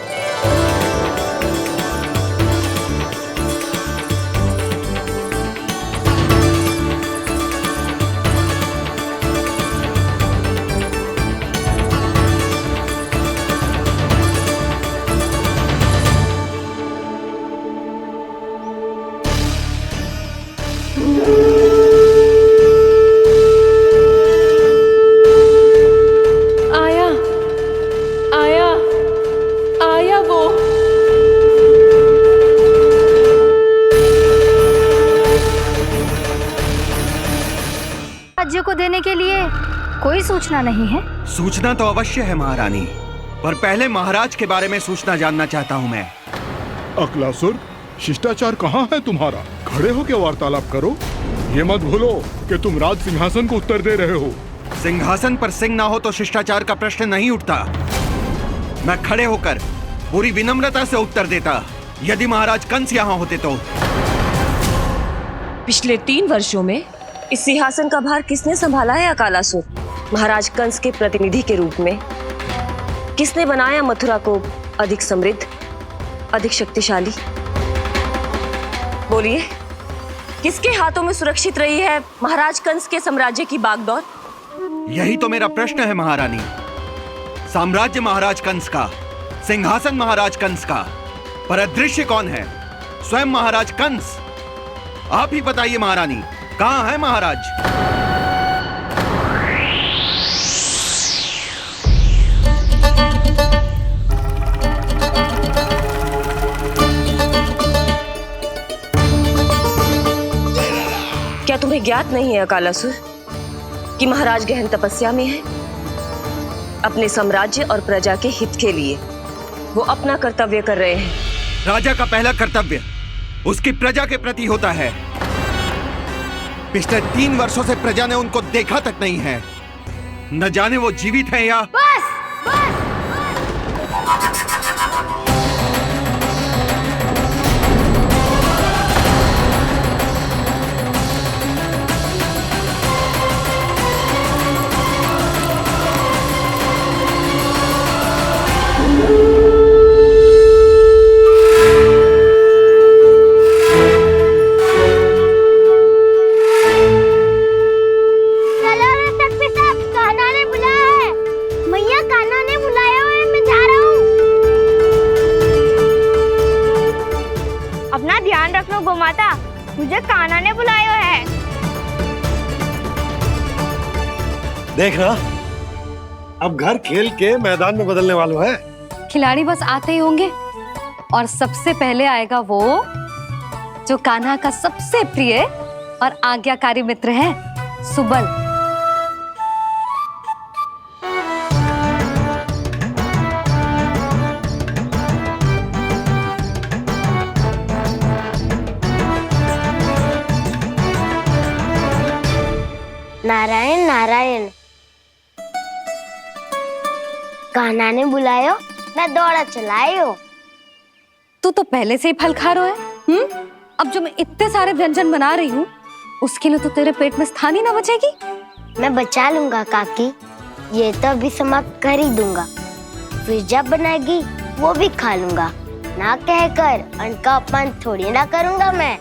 राज्य को देने के लिए कोई सूचना नहीं है? सूचना तो अवश्य है महारानी, पर पहले महाराज के बारे में सूचना जानना चाहता हूँ मैं। अकलासुर, शिष्टाचार कहाँ है तुम्हारा? खड़े होकर वार्तालाप करो। ये मत भूलो कि तुम राज सिंहासन को उत्तर दे रहे हो। सिंहासन पर सिंह ना हो तो शिष्टाचार का प्रश्न नहीं उठता। मैं खड़े होकर पूरी विनम्रता से उत्तर देता यदि महाराज कंस यहाँ होते तो। पिछले 3 वर्षों में इस सिंहासन का भार किसने संभाला है अकालासुर? महाराज कंस के प्रतिनिधि के रूप में किसने बनाया मथुरा को अधिक समृद्ध, अधिक शक्तिशाली? बोलिए, किसके हाथों में सुरक्षित रही है महाराज कंस के साम्राज्य की बागडोर? यही तो मेरा प्रश्न है महारानी। साम्राज्य महाराज कंस का, सिंहासन महाराज कंस का, पर अदृश्य कौन है? स्वयं महाराज कंस। आप ही बताइए महारानी, कहाँ है महाराज? क्या तुम्हें ज्ञात नहीं है अकालासुर कि महाराज गहन तपस्या में है? अपने साम्राज्य और प्रजा के हित के लिए वो अपना कर्तव्य कर रहे हैं। राजा का पहला कर्तव्य उसकी प्रजा के प्रति होता है। पिछले 3 वर्षों से प्रजा ने उनको देखा तक नहीं है। न जाने वो जीवित हैं या बस अपना ध्यान रखना गोमाता, मुझे कान्हा ने बुलाया है। देखना, अब घर खेल के मैदान में बदलने वालों है। खिलाड़ी बस आते ही होंगे और सबसे पहले आएगा वो जो कान्हा का सबसे प्रिय और आज्ञाकारी मित्र है, सुबल। नारायण नारायण, कान्हा ने बुलायो, मैं दौड़ा चलायो। तू तो पहले से ही फल खा रहा है। अब जो मैं इतने सारे व्यंजन बना रही हूँ उसके लिए तो तेरे पेट में स्थान ही ना बचेगी। मैं बचा लूंगा काकी, ये तो अभी समाप्त कर ही दूंगा। फिर जब बनाएगी वो भी खा लूंगा। ना कहकर अन्न का अपमान थोड़ी ना करूंगा मैं।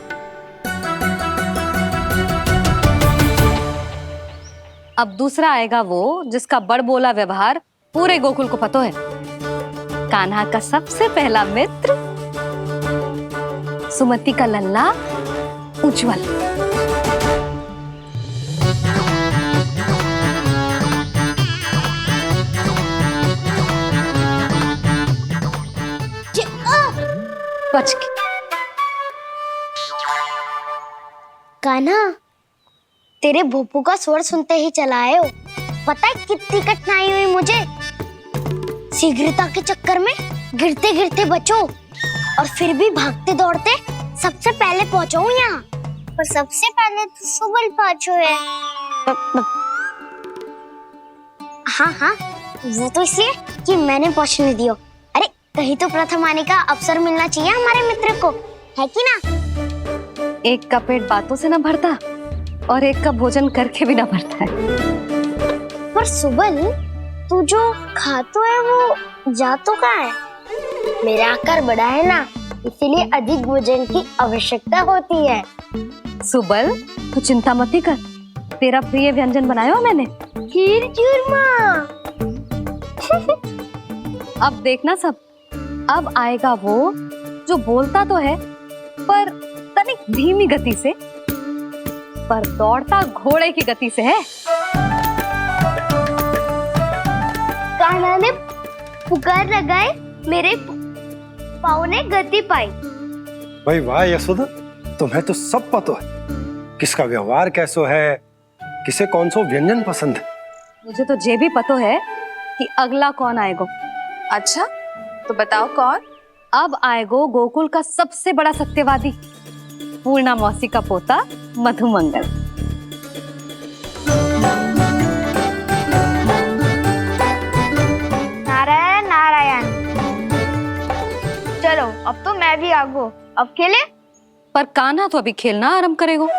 अब दूसरा आएगा वो जिसका बड़ बोला व्यवहार पूरे गोकुल को पता है, कान्हा का सबसे पहला मित्र, सुमति का लल्ला उज्जवल। बच के। कान्हा, तेरे भोपू का स्वर सुनते ही चला आए हो। पता है कितनी कठिनाई हुई मुझे। शीघ्रता के चक्कर में गिरते गिरते बचो और फिर भी भागते दौड़ते सबसे पहले पहुंचो यहाँ। पर सबसे पहले तो सुबल पहुंचो है। हाँ हाँ, वो तो इसलिए कि मैंने पहुंचने दियो। अरे कहीं तो प्रथम आने का अवसर मिलना चाहिए हमारे मित्र को, है कि ना? एक का पेट बातों से ना भरता और एक का भोजन करके भी ना भरता है। पर सुबल, तू जो खातो है वो जातो कहाँ है? मेरा आकार बड़ा है ना, इसीलिए अधिक भोजन की आवश्यकता होती है। सुबल, तू चिंता मत ही कर, तेरा प्रिय व्यंजन बनाया हो मैंने, खीर चूरमा। अब देखना सब, अब आएगा वो जो बोलता तो है पर तनिक धीमी गति से, पर दौड़ता घोड़े की गति से है। कान्हा ने पुकार लगाए, मेरे पाँव ने गति पाई। भाई वाह यशोदा, तुम्हें तो सब पता है, किसका व्यवहार कैसो है, किसे कौन सो व्यंजन पसंद है। मुझे तो ये भी पता है कि अगला कौन आएगा। अच्छा, तो बताओ कौन? अब आएगो गोकुल का सबसे बड़ा सत्यवादी, पूर्णा मौसी का पोता मधुमंगल। नारायण नारायण। चलो अब तो मैं भी आगो, अब खेले। पर कान्हा तो अभी खेलना आरंभ करेगो।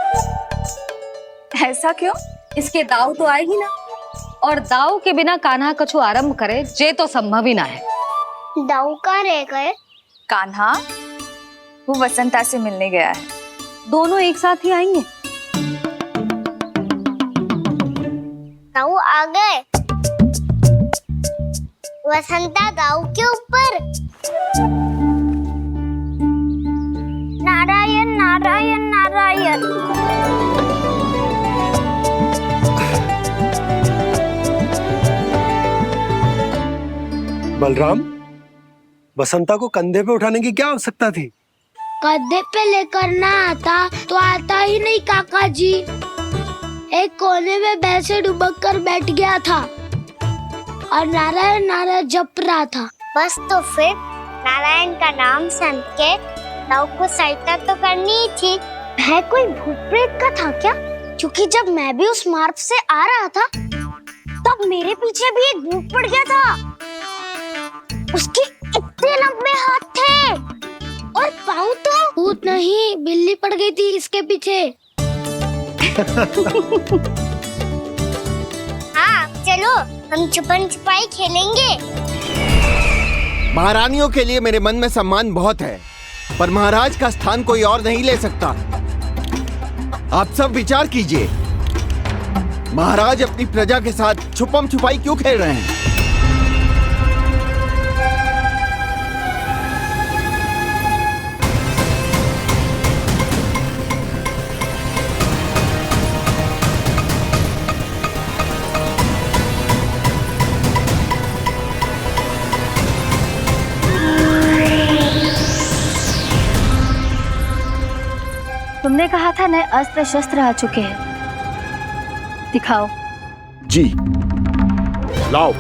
ऐसा क्यों? इसके दाव तो आएगी ना, और दाव के बिना कान्हा कछु आरंभ करे जे तो संभव ही ना है। दाऊ कहाँ रह गए? कान्हा वो वसंता से मिलने गया है। दोनों एक साथ ही आएंगे। दाऊ आ गए। वसंता दाऊ के ऊपर। नारायण नारायण नारायण। बलराम, बसंता को कंधे पे उठाने की क्या आवश्यकता थी? कंधे पे लेकर ना आता तो आता ही नहीं काका जी। एक कोने में वैसे डुबक कर बैठ गया था और नारायण नारायण जप रहा था। बस तो फिर नारायण का नाम सुन के दाऊ को सहायता तो करनी ही थी। वह कोई भूत प्रेत का था क्या? क्योंकि जब मैं भी उस मार्ग से आ रहा था तब मेरे पीछे भी एक भूत पड़ गया था। उसके इतने लंबे हाथ थे और पाँव तो भूत नहीं, बिल्ली पड़ गई थी इसके पीछे। हाँ चलो हम छुपन छुपाई खेलेंगे। महारानियों के लिए मेरे मन में सम्मान बहुत है, पर महाराज का स्थान कोई और नहीं ले सकता। आप सब विचार कीजिए, महाराज अपनी प्रजा के साथ छुपम छुपाई क्यों खेल रहे हैं? तुमने कहा था नए अस्त्र शस्त्र आ चुके हैं, दिखाओ। जी लाओ।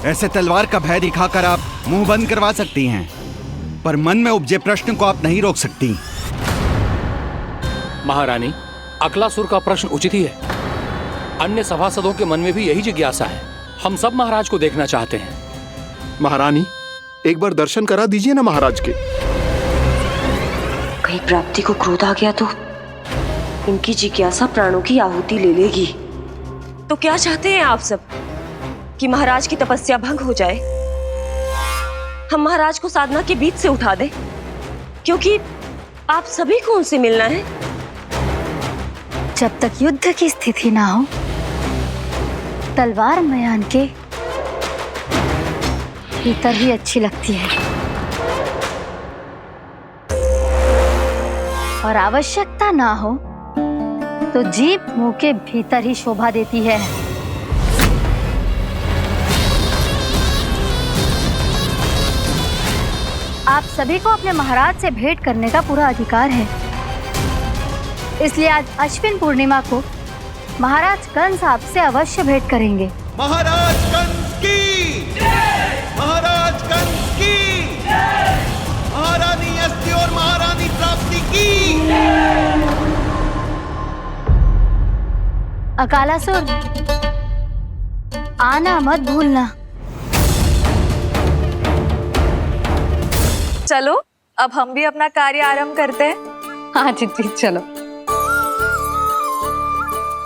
ऐसे तलवार का भय दिखाकर आप मुंह बंद करवा सकती हैं, पर मन में उपजे प्रश्न को आप नहीं रोक सकती। महारानी, अकलासुर का प्रश्न उचित ही है। अन्य सभासदों के मन में भी यही जिज्ञासा है। हम सब महाराज को देखना चाहते हैं। महारानी, एक बार दर्शन करा दीजिए ना महाराज के। कहीं प्राप्ति को क्रोध आ गया तो इनकी जिज्ञासा प्राणों की आहुति ले लेगी। तो क्या चाहते हैं आप सब? कि महाराज की तपस्या भंग हो जाए? हम महाराज को साधना के बीच से उठा दें? क्योंकि आप सभी को उनसे मिलना है। जब तक युद्ध की स्थिति ना हो, तलवार मयान के भीतर ही अच्छी लगती है और आवश्यकता ना हो तो जीभ मुंह के भीतर ही शोभा देती है। आप सभी को अपने महाराज से भेंट करने का पूरा अधिकार है। इसलिए आज अश्विन पूर्णिमा को महाराज कंस आपसे अवश्य भेंट करेंगे। महाराज कंस की जय! महाराज कंस की जय! महारानी अस्ति और महारानी प्राप्ति की जय! अकालासुर, आना मत भूलना। चलो अब हम भी अपना कार्य आरंभ करते हैं। हाँ चिट्ठी, चलो।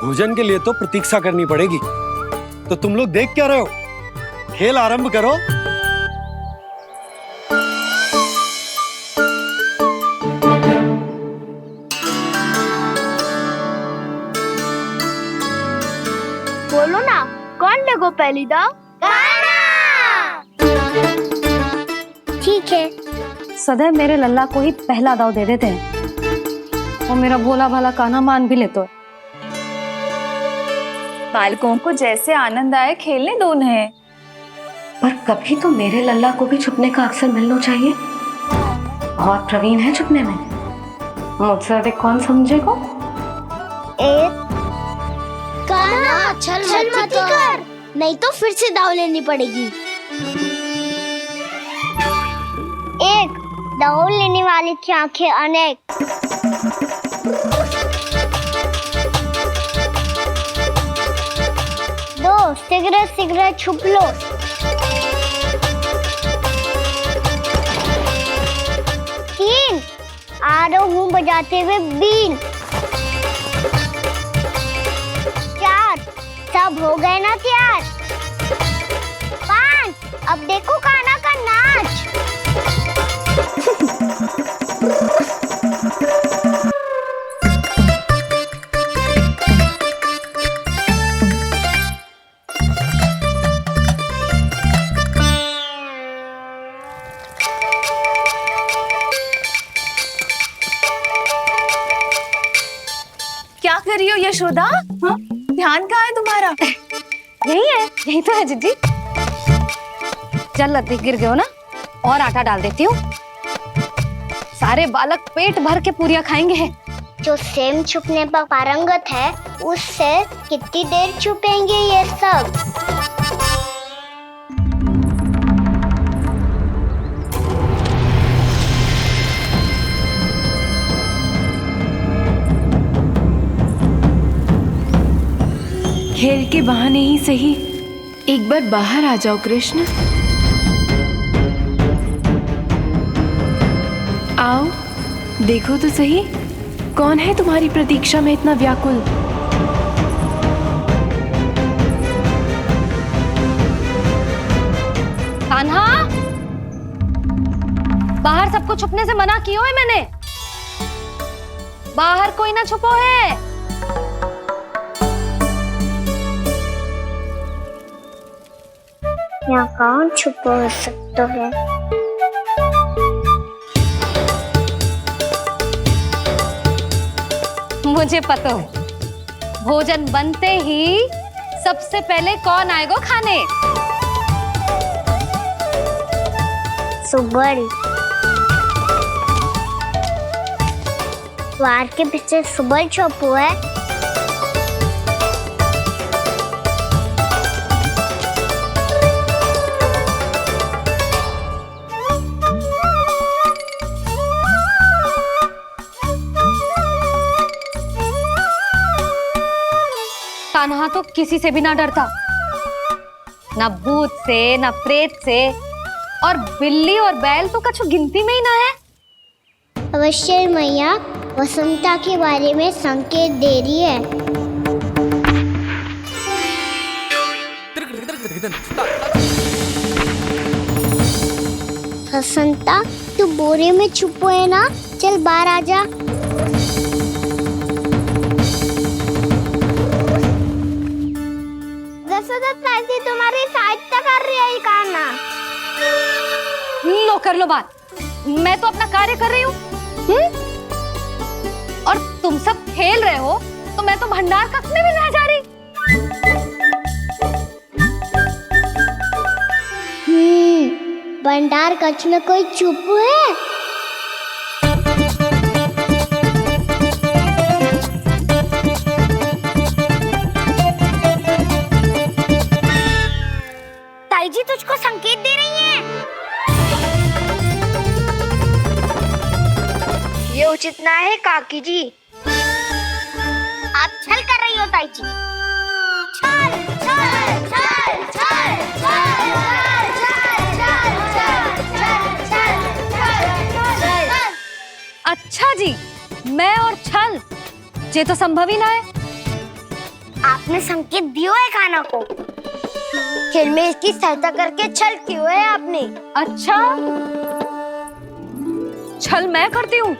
भोजन के लिए तो प्रतीक्षा करनी पड़ेगी, तो तुम लोग देख क्या रहे हो? खेल आरंभ करो। बोलो ना, कौन लगो पहली दाव? ठीक है। सदैव मेरे लल्ला को ही पहला दाव दे देते हैं और मेरा भोला भाला कान्हा मान भी लेते। बालकों को जैसे आनंद आए खेलने दो उन्हें। पर कभी तो मेरे लल्ला को भी छुपने का अवसर मिलना चाहिए। बहुत प्रवीण है छुपने में, मुझसे अधिक कौन समझेगा? कान्हा छल मत कर, नहीं तो फिर से दाव लेनी पड़ेगी। एक दाव लेने वाले की आंखें अनेक। दो शीघ्र शीघ्र छुप लो। बजाते हुए बीन। 4 सब हो गए ना तैयार। 5 अब देखो कान्हा का नाच। क्या कर रही हो यशोदा? हाँ? ध्यान कहाँ है तुम्हारा? यही है, यही तो है जीजी। चल लती गिर गए हो ना, और आटा डाल देती हूँ। सारे बालक पेट भर के पूरियां खाएंगे। जो सेम छुपने पर पारंगत है, उससे कितनी देर छुपेंगे ये सब? खेल के बहाने ही सही एक बार बाहर आ जाओ कृष्ण। आओ देखो तो सही, कौन है तुम्हारी प्रतीक्षा में इतना व्याकुल? कान्हा, बाहर सबको छुपने से मना किया है मैंने। बाहर कोई ना छुपो है। यहाँ कौन छुपा हो सकता है? मुझे पता है, भोजन बनते ही सबसे पहले कौन आएगा खाने? सुबल। द्वार के पीछे सुबल छुपा है। कान्हा तो किसी से भी ना डरता, ना भूत से, ना प्रेत से, और बिल्ली और बैल तो कछु गिनती में ही ना है। अवश्य मैया वसंता के बारे में संकेत दे रही है। वसंता, तू बोरे में छुपो है ना? चल बाहर आ जा। तुम्हारी सहायता कर रही है कान्हा। लो कर लो बात, मैं तो अपना कार्य कर रही हूँ। और तुम सब खेल रहे हो, तो मैं तो भंडार कक्ष में भी नहीं जा रही। भंडार कक्ष में कोई चुप है? जी तुझको संकेत दे रही है। ये उचित ना है काकी जी। आप छल कर रही हो ताई जी। छल छल छल छल छल। अच्छा जी, मैं और छल, ये तो संभव ही ना है। आपने संकेत दिया है कान्हा को। खेल में इसकी सहायता करके छल क्यों है आपने? अच्छा, छल मैं करती हूँ?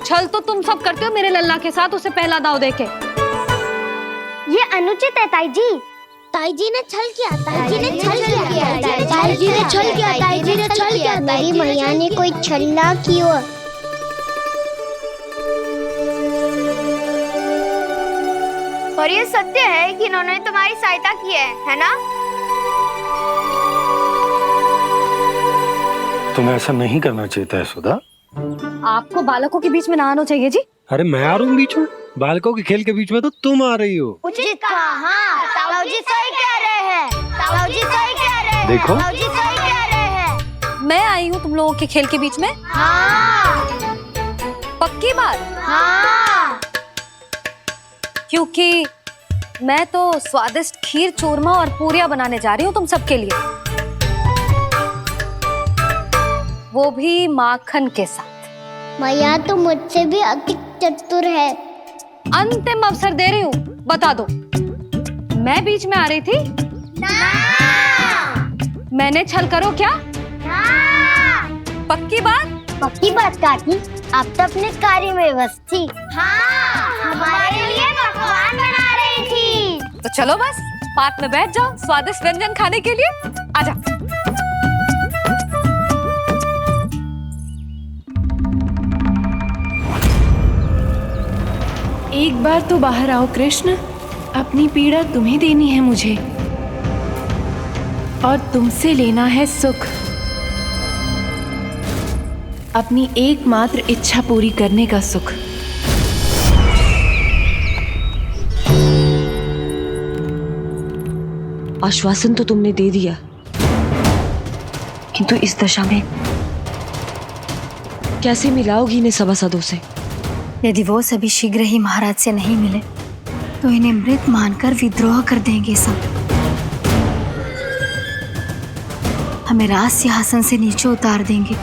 छल तो तुम सब करते हो मेरे लल्ला के साथ, उसे पहला दाव देके। ये अनुचित है ताई जी। ताई जी ने छल किया, ताई जी ने छल किया, ताई जी ने छल किया, ताई जी ने छल किया। मेरी मैया ने कोई छल ना किया। और ये सत्य है कि इन्होंने तुम्हारी सहायता की है ना? तुम्हें ऐसा नहीं करना चाहिए था यशोदा। आपको बालकों के बीच में ना आना चाहिए जी। अरे मैं आ रहा हूँ बीच में? बालकों के खेल के बीच में तो तुम आ रही हो। उचित कहा। ताऊ जी सही कह रहे हैं। ताऊ जी सही कह रहे हैं। देखो, ताऊ जी सही कह रहे हैं। मैं आई हूँ तुम लोगों के खेल के बीच में? हाँ। पक्की बात? हाँ। क्योंकि मैं तो स्वादिष्ट खीर, चूरमा और पूरियां बनाने जा रही हूँ तुम सबके लिए, वो भी माखन के साथ। मैया तो मुझसे भी अधिक चतुर है। अंतिम अवसर दे रही हूँ, बता दो, मैं बीच में आ रही थी? मैंने छल करो क्या? पक्की बात? पक्की बात काकी, आप तो अपने कार्य में व्यस्त थी। हमारे लिए पकवान बना रही थी। तो चलो बस पार्क में बैठ जाओ स्वादिष्ट व्यंजन खाने के लिए। आजा। एक बार तो बाहर आओ कृष्ण, अपनी पीड़ा तुम्हें देनी है मुझे, और तुमसे लेना है सुख। अपनी एकमात्र इच्छा पूरी करने का सुख। आश्वासन तो तुमने दे दिया, किंतु इस दशा में कैसे मिलाओगी इन्हें सभासदों से? यदि वो सभी शीघ्र ही महाराज से नहीं मिले तो इन्हें मृत मानकर विद्रोह कर देंगे सब। हमें राज सिंहासन से नीचे उतार देंगे,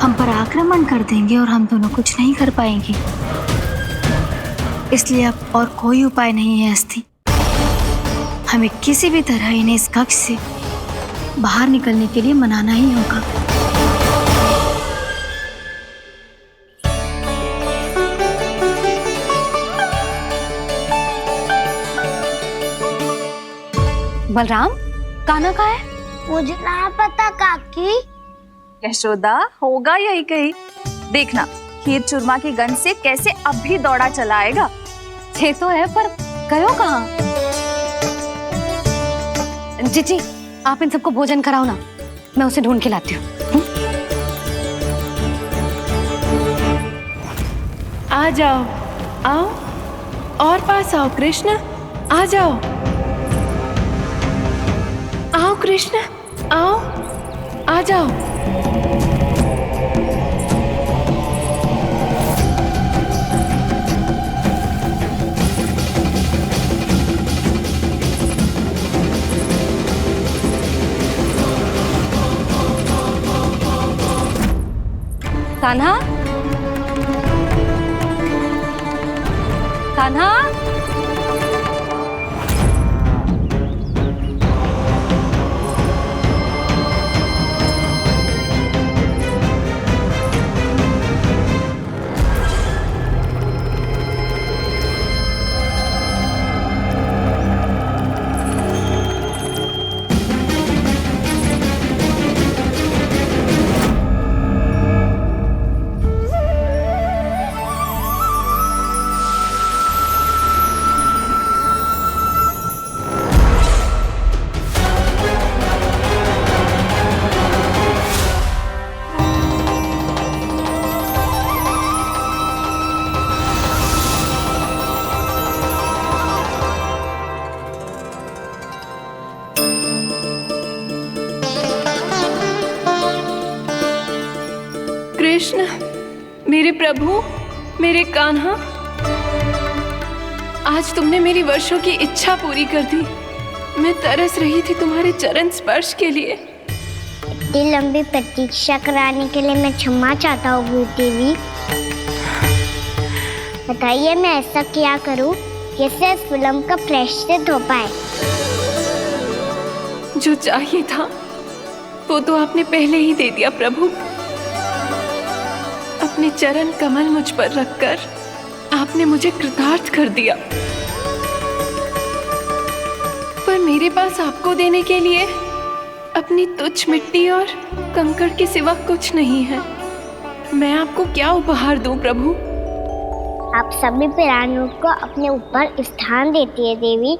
हम पर आक्रमण कर देंगे और हम दोनों कुछ नहीं कर पाएंगे। इसलिए अब और कोई उपाय नहीं है अस्थि, हमें किसी भी तरह इन्हें इस कक्ष से बाहर निकलने के लिए मनाना ही होगा। बलराम, कान्हा कहाँ है? मुझे ना पता काकी। यशोदा, होगा यही कहीं। देखना खीर चूरमा की गंध से कैसे अब भी दौड़ा चला आएगा। छे तो है, पर गयो कहाँ? जीजी, आप इन सबको भोजन कराओ ना, मैं उसे ढूंढ के लाती हूँ। आ जाओ, आओ और पास आओ कृष्ण, आ जाओ। आओ कृष्ण, आओ, आ जाओ। कान्हा, कान्हा, कृष्ण, मेरे प्रभु, मेरे कान्हा, आज तुमने मेरी वर्षों की इच्छा पूरी कर दी। मैं तरस रही थी तुम्हारे चरण स्पर्श के लिए। इतनी लंबी प्रतीक्षा कराने के लिए मैं क्षमा चाहता हूँ देवी। बताइए मैं ऐसा क्या करूँ जिससे इस फिल्म का प्रायश्चित हो पाए? जो चाहिए था वो तो आपने पहले ही दे दिया प्रभु। अपने चरण कमल मुझ पर रखकर आपने मुझे कृतार्थ कर दिया, पर मेरे पास आपको देने के लिए अपनी तुच्छ मिट्टी और कंकड़ के सिवा कुछ नहीं है। मैं आपको क्या उपहार दूं प्रभु? आप सभी प्राणियों को अपने ऊपर स्थान देती है देवी।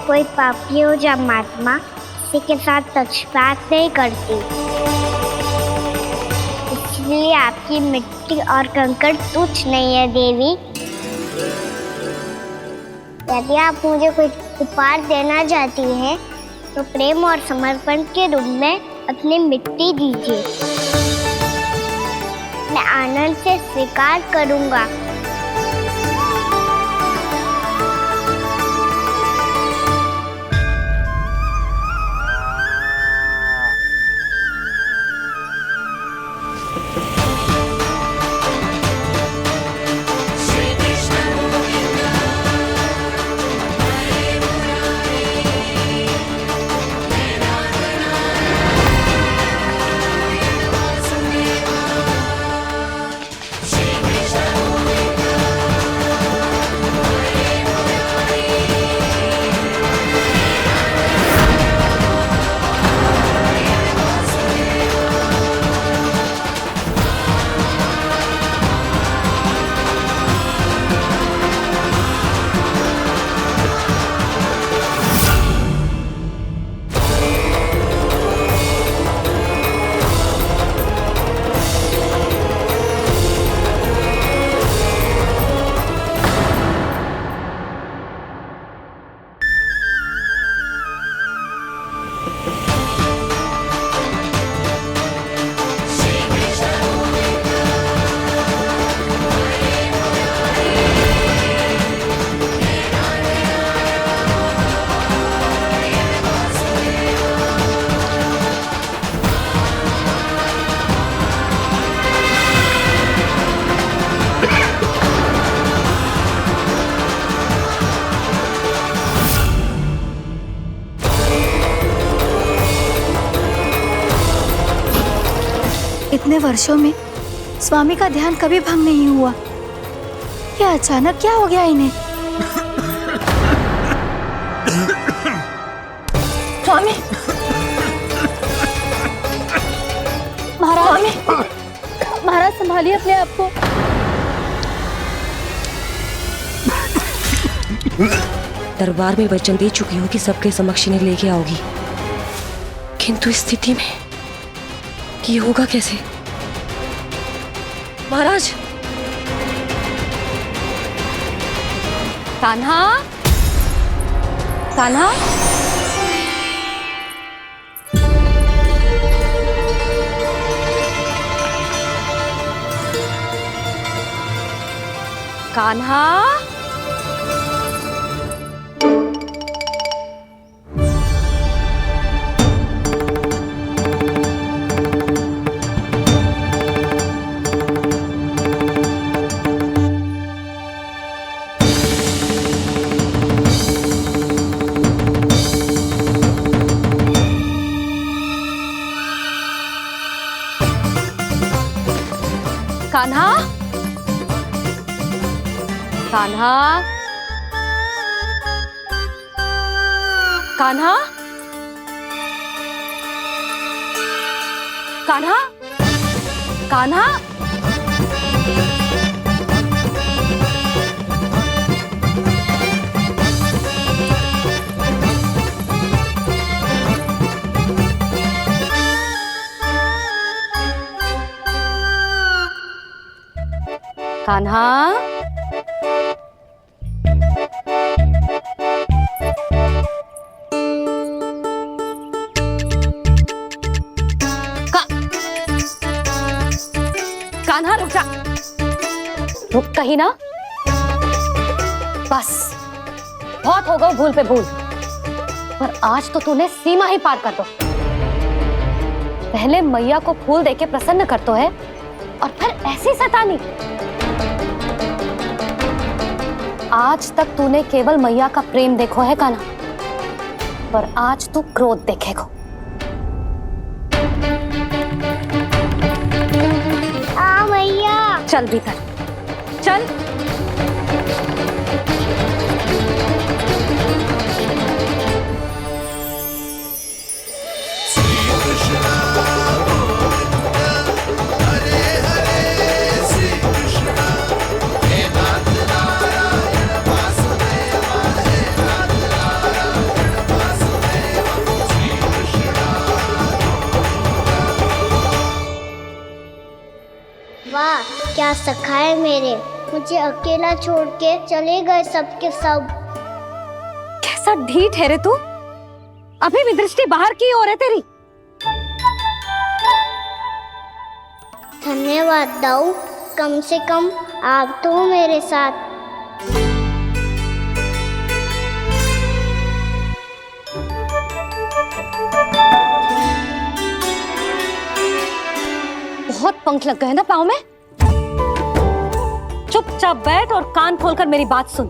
कोई पापी हो या महात्मा, किसी के साथ पक्षपात नहीं करती, इसलिए आपकी मिट्टी और कंकड़ तुच्छ नहीं है देवी। यदि आप मुझे कोई उपहार देना चाहती हैं तो प्रेम और समर्पण के रूप में अपनी मिट्टी दीजिए, मैं आनंद से स्वीकार करूंगा। इतने वर्षों में स्वामी का ध्यान कभी भंग नहीं हुआ। ये अचानक क्या हो गया इन्हें? स्वामी, महाराज, महाराज संभालिए अपने आप को। दरबार में वचन दे चुकी हूँ कि सबके समक्ष इन्हें लेके आओगी, किंतु इस स्थिति में कि होगा कैसे? महाराज, कान्हा, कान्हा, कान्हा, कान्हा, कान्हा, कान्हा, कान्हा, कान्हा, कान्हा, कान्हा रुक जा, रुक कहीं ना। बस बहुत हो गया भूल पे भूल, पर आज तो तूने सीमा ही पार कर दो। पहले मैया को फूल देके प्रसन्न कर तो है और फिर ऐसी सतानी। आज तक तूने केवल मैया का प्रेम देखो है कान्हा, पर आज तू क्रोध देखेगा। मैया, चल भीतर चल। वाह, क्या सखा है मेरे। मुझे अकेला छोड़ के चले गए सबके सब। कैसा ढीठ है रे तू, अभी भी दृष्टि बाहर की ओर है तेरी। धन्यवाद दाऊ, कम से कम आप तो हो मेरे साथ। बहुत पंख लग गए ना पाँव में। चुपचाप बैठ और कान खोलकर मेरी बात सुन।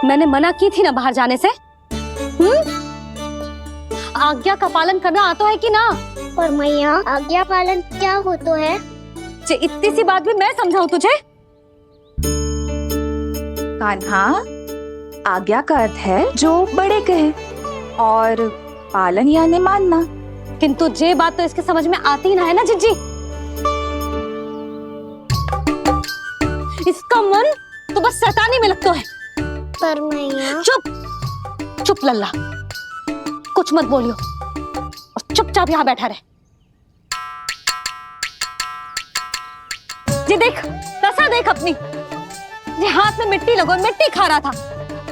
मैंने मना की थी ना बाहर जाने से। आज्ञा का पालन करना आता है कि ना? पर मैया, आज्ञा पालन क्या हो तो है? इतनी सी बात भी मैं समझाऊं तुझे? कान्हा, आज्ञा का अर्थ है जो बड़े कहे, और पालन यानी मानना। किंतु ये बात तो इसके समझ में आती ना है ना जिज्जी। इसका मन तो बस शैतानी में लगता है। पर मैया। चुप चुप लल्ला, कुछ मत बोलियो और चुपचाप यहाँ बैठा रहे। ये देख, दशा देख अपनी। ये हाथ में मिट्टी लगो, मिट्टी खा रहा था।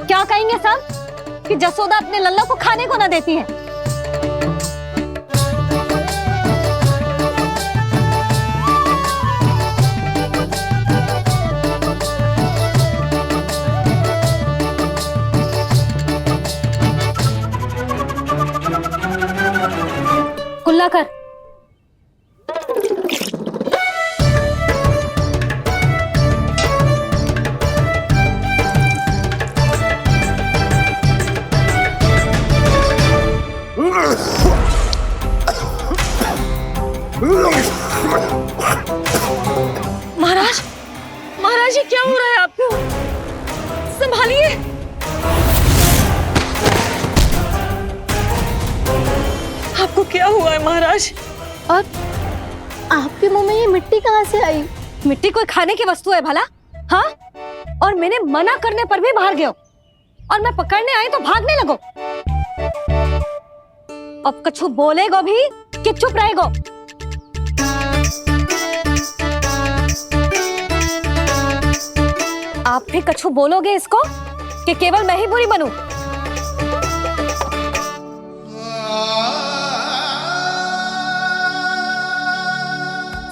क्या कहेंगे सब कि जसोदा अपने लल्ला को खाने को ना देती है। ना कर। महाराज, महाराज ये क्या हो रहा है आपको? संभालिए। आपको क्या हुआ है महाराज? और आपके मुंह में ये मिट्टी कहाँ से आई? मिट्टी कोई खाने की वस्तु है भला? हाँ, और मैंने मना करने पर भी बाहर गए और मैं पकड़ने आई तो भागने लगो। अब कछु बोलेगो भी कि चुप रहेगो? आप भी कछु बोलोगे इसको कि केवल मैं ही बुरी बनूं?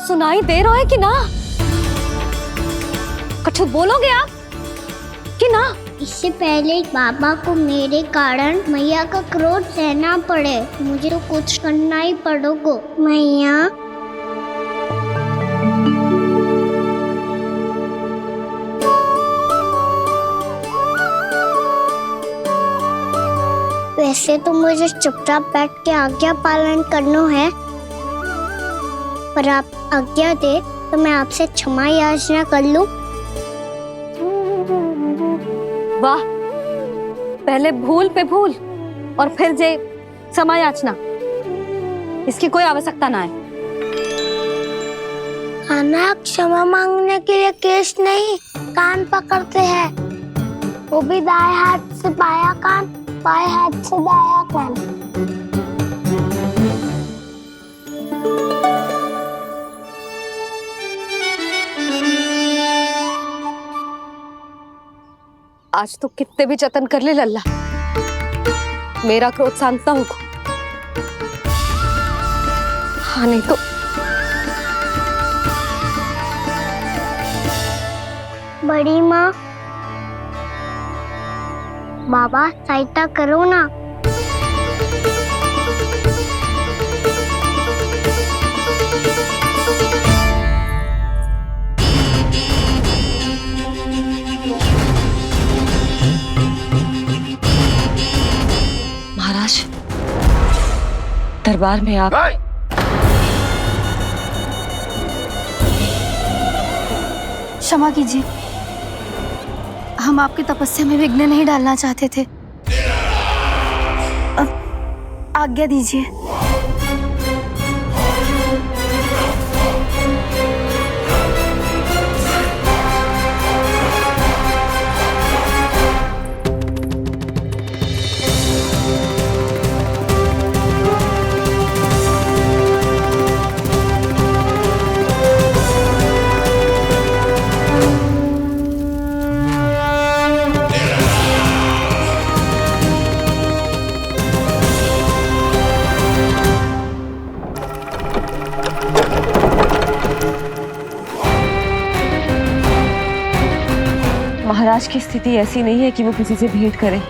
सुनाई दे रहा है कि ना? कछु बोलोगे आप कि ना? इससे पहले बाबा को मेरे कारण मैया का क्रोध सहना पड़े, मुझे तो कुछ करना ही पड़ेगा। मैया, वैसे तो मुझे चुपचाप बैठ के आज्ञा पालन करना है, पर आप आज्ञा दे तो मैं आपसे क्षमा याचना कर लूं। वाह, पहले भूल पे भूल और फिर जे क्षमा याचना, इसकी कोई आवश्यकता ना है। खाना क्षमा मांगने के लिए केस नहीं, कान पकड़ते हैं, वो भी दाएं हाथ से बायां कान, बाएं हाथ से दायां कान। आज तो कितने भी जतन कर ले लल्ला, मेरा क्रोध शांत ना होगा। हाँ नहीं तो बड़ी माँ, बाबा सहायता करो ना। महाराज, दरबार में आप क्षमा कीजिए, हम आपकी तपस्या में विघ्न नहीं डालना चाहते थे। अब आज्ञा दीजिए। महाराज की स्थिति ऐसी नहीं है कि वो किसी से भेंट करें,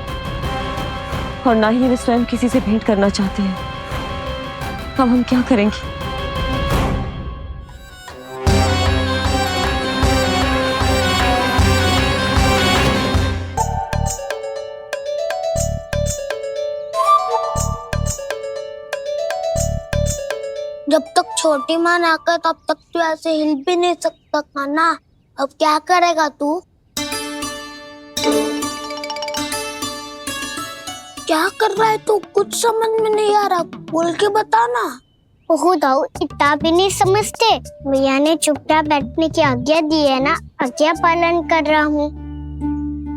और ना ही वे स्वयं किसी से भेंट करना चाहते हैं। अब हम क्या करेंगे? जब तक छोटी माँ ना कर तब तक तू ऐसे हिल भी नहीं सकता था ना। अब क्या करेगा तू? क्या कर रहा है तू? कुछ समझ में नहीं आ रहा, बोल के बता ना। ओहो दाऊ, इतना भी नहीं समझते। भैया ने चुपचाप बैठने की आज्ञा दी है ना, आज्ञा पालन कर रहा हूँ।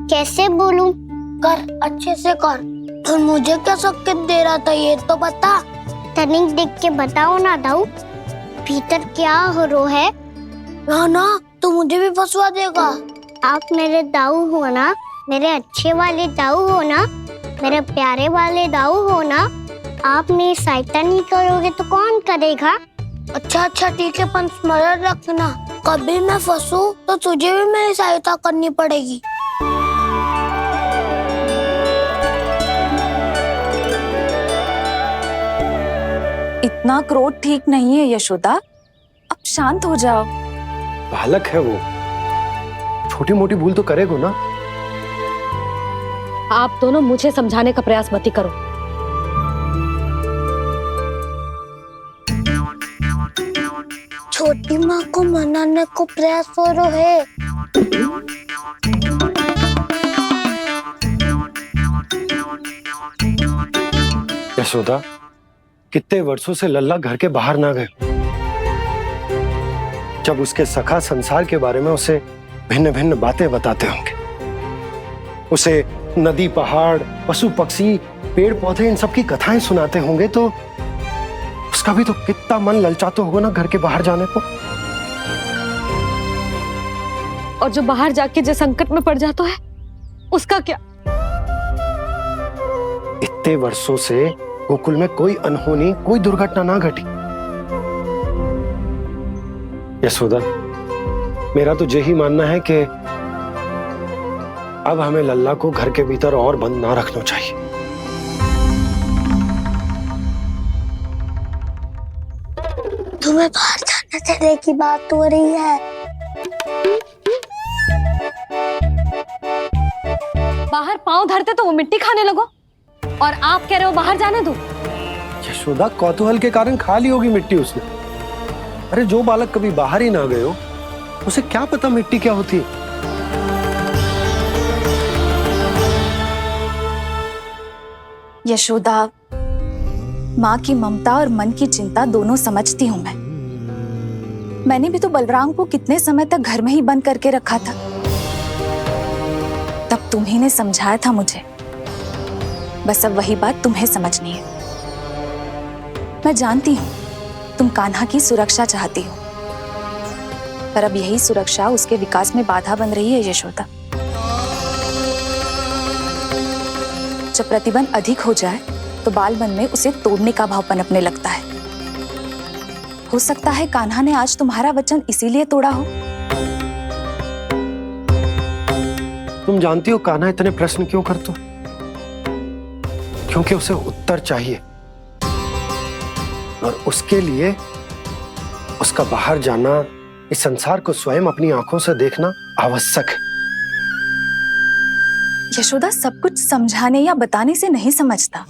कैसे बोलूं? कर, अच्छे से कर। और मुझे क्या संकेत दे रहा था ये तो बता। तनिक देख के बताओ ना दाऊ, भीतर क्या हो रहा है? ना ना, तू मुझे भी फंसवा देगा। आप मेरे दाऊ हो ना, मेरे अच्छे वाले दाऊ हो ना, मेरे प्यारे वाले दाऊ हो ना। आप मेरी सहायता नहीं करोगे तो कौन करेगा? अच्छा अच्छा ठीक है, पर स्मरण रखना, कभी मैं फंसू तो तुझे भी मेरी सहायता करनी पड़ेगी। इतना क्रोध ठीक नहीं है यशोदा, अब शांत हो जाओ। बालक है वो, छोटी मोटी भूल तो करेगा ना। आप दोनों मुझे समझाने का प्रयास मत ही करो। छोटी माँ को मनाने को प्रयास हो रहा है। यशोदा, कितने वर्षों से लल्ला घर के बाहर ना गए। जब उसके सखा संसार के बारे में उसे भिन्न भिन्न बातें बताते होंगे, उसे नदी पहाड़ पशु पक्षी पेड़ पौधे इन सब की कथाएं सुनाते होंगे, तो उसका भी तो कितना मन ललचाता होगा ना घर के बाहर जाने को। और जो बाहर जाके जिस संकट में पड़ जाता है उसका क्या? इतने वर्षों से गोकुल में कोई अनहोनी कोई दुर्घटना ना घटी। यशोदा, मेरा तो यही मानना है कि अब हमें लल्ला को घर के भीतर और बंद ना रखना चाहिए। तुम्हें बाहर जाने देने की बात हो रही है। बाहर पांव धरते तो वो मिट्टी खाने लगो, और आप कह रहे हो बाहर जाने दो। यशोदा, कौतूहल के कारण खा ली होगी मिट्टी उसने। अरे जो बालक कभी बाहर ही ना गए हो, उसे क्या पता मिट्टी क्या होती है। यशोदा, माँ की ममता और मन की चिंता दोनों समझती हूँ मैं। मैंने भी तो बलराम को कितने समय तक घर में ही बंद करके रखा था। तब तुम्ही ने समझाया था मुझे। बस अब वही बात तुम्हें समझनी है। मैं जानती हूँ तुम कान्हा की सुरक्षा चाहती हो, पर अब यही सुरक्षा उसके विकास में बाधा बन रही है यशोदा। जब प्रतिबंध अधिक हो जाए तो बाल मन में उसे तोड़ने का भाव पनपने लगता है। हो सकता है कान्हा ने आज तुम्हारा वचन इसीलिए तोड़ा हो। तुम जानती हो कान्हा इतने प्रश्न क्यों करते हो? क्योंकि उसे उत्तर चाहिए, और उसके लिए उसका बाहर जाना, इस संसार को स्वयं अपनी आंखों से देखना आवश्यक है। यशोदा, सब कुछ समझाने या बताने से नहीं समझता,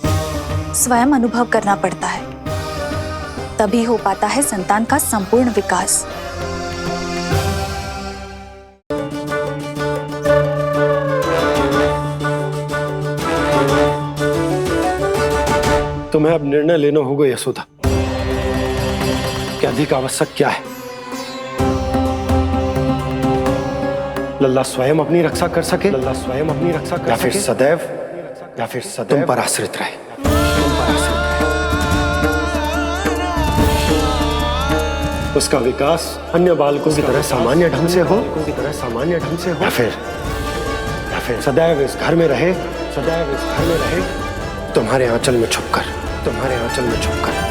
स्वयं अनुभव करना पड़ता है, तभी हो पाता है संतान का संपूर्ण विकास। तुम्हें अब निर्णय लेना होगा यशोदा कि अधिक आवश्यक क्या है। लल्ला स्वयं अपनी रक्षा कर सके, लल्ला स्वयं अपनी रक्षा कर सके, या फिर सदैव तुम पर आश्रित रहे। उसका विकास अन्य बालकों की तरह सामान्य ढंग से हो, या फिर सदैव इस घर में रहे, तुम्हारे आंचल में छुपकर।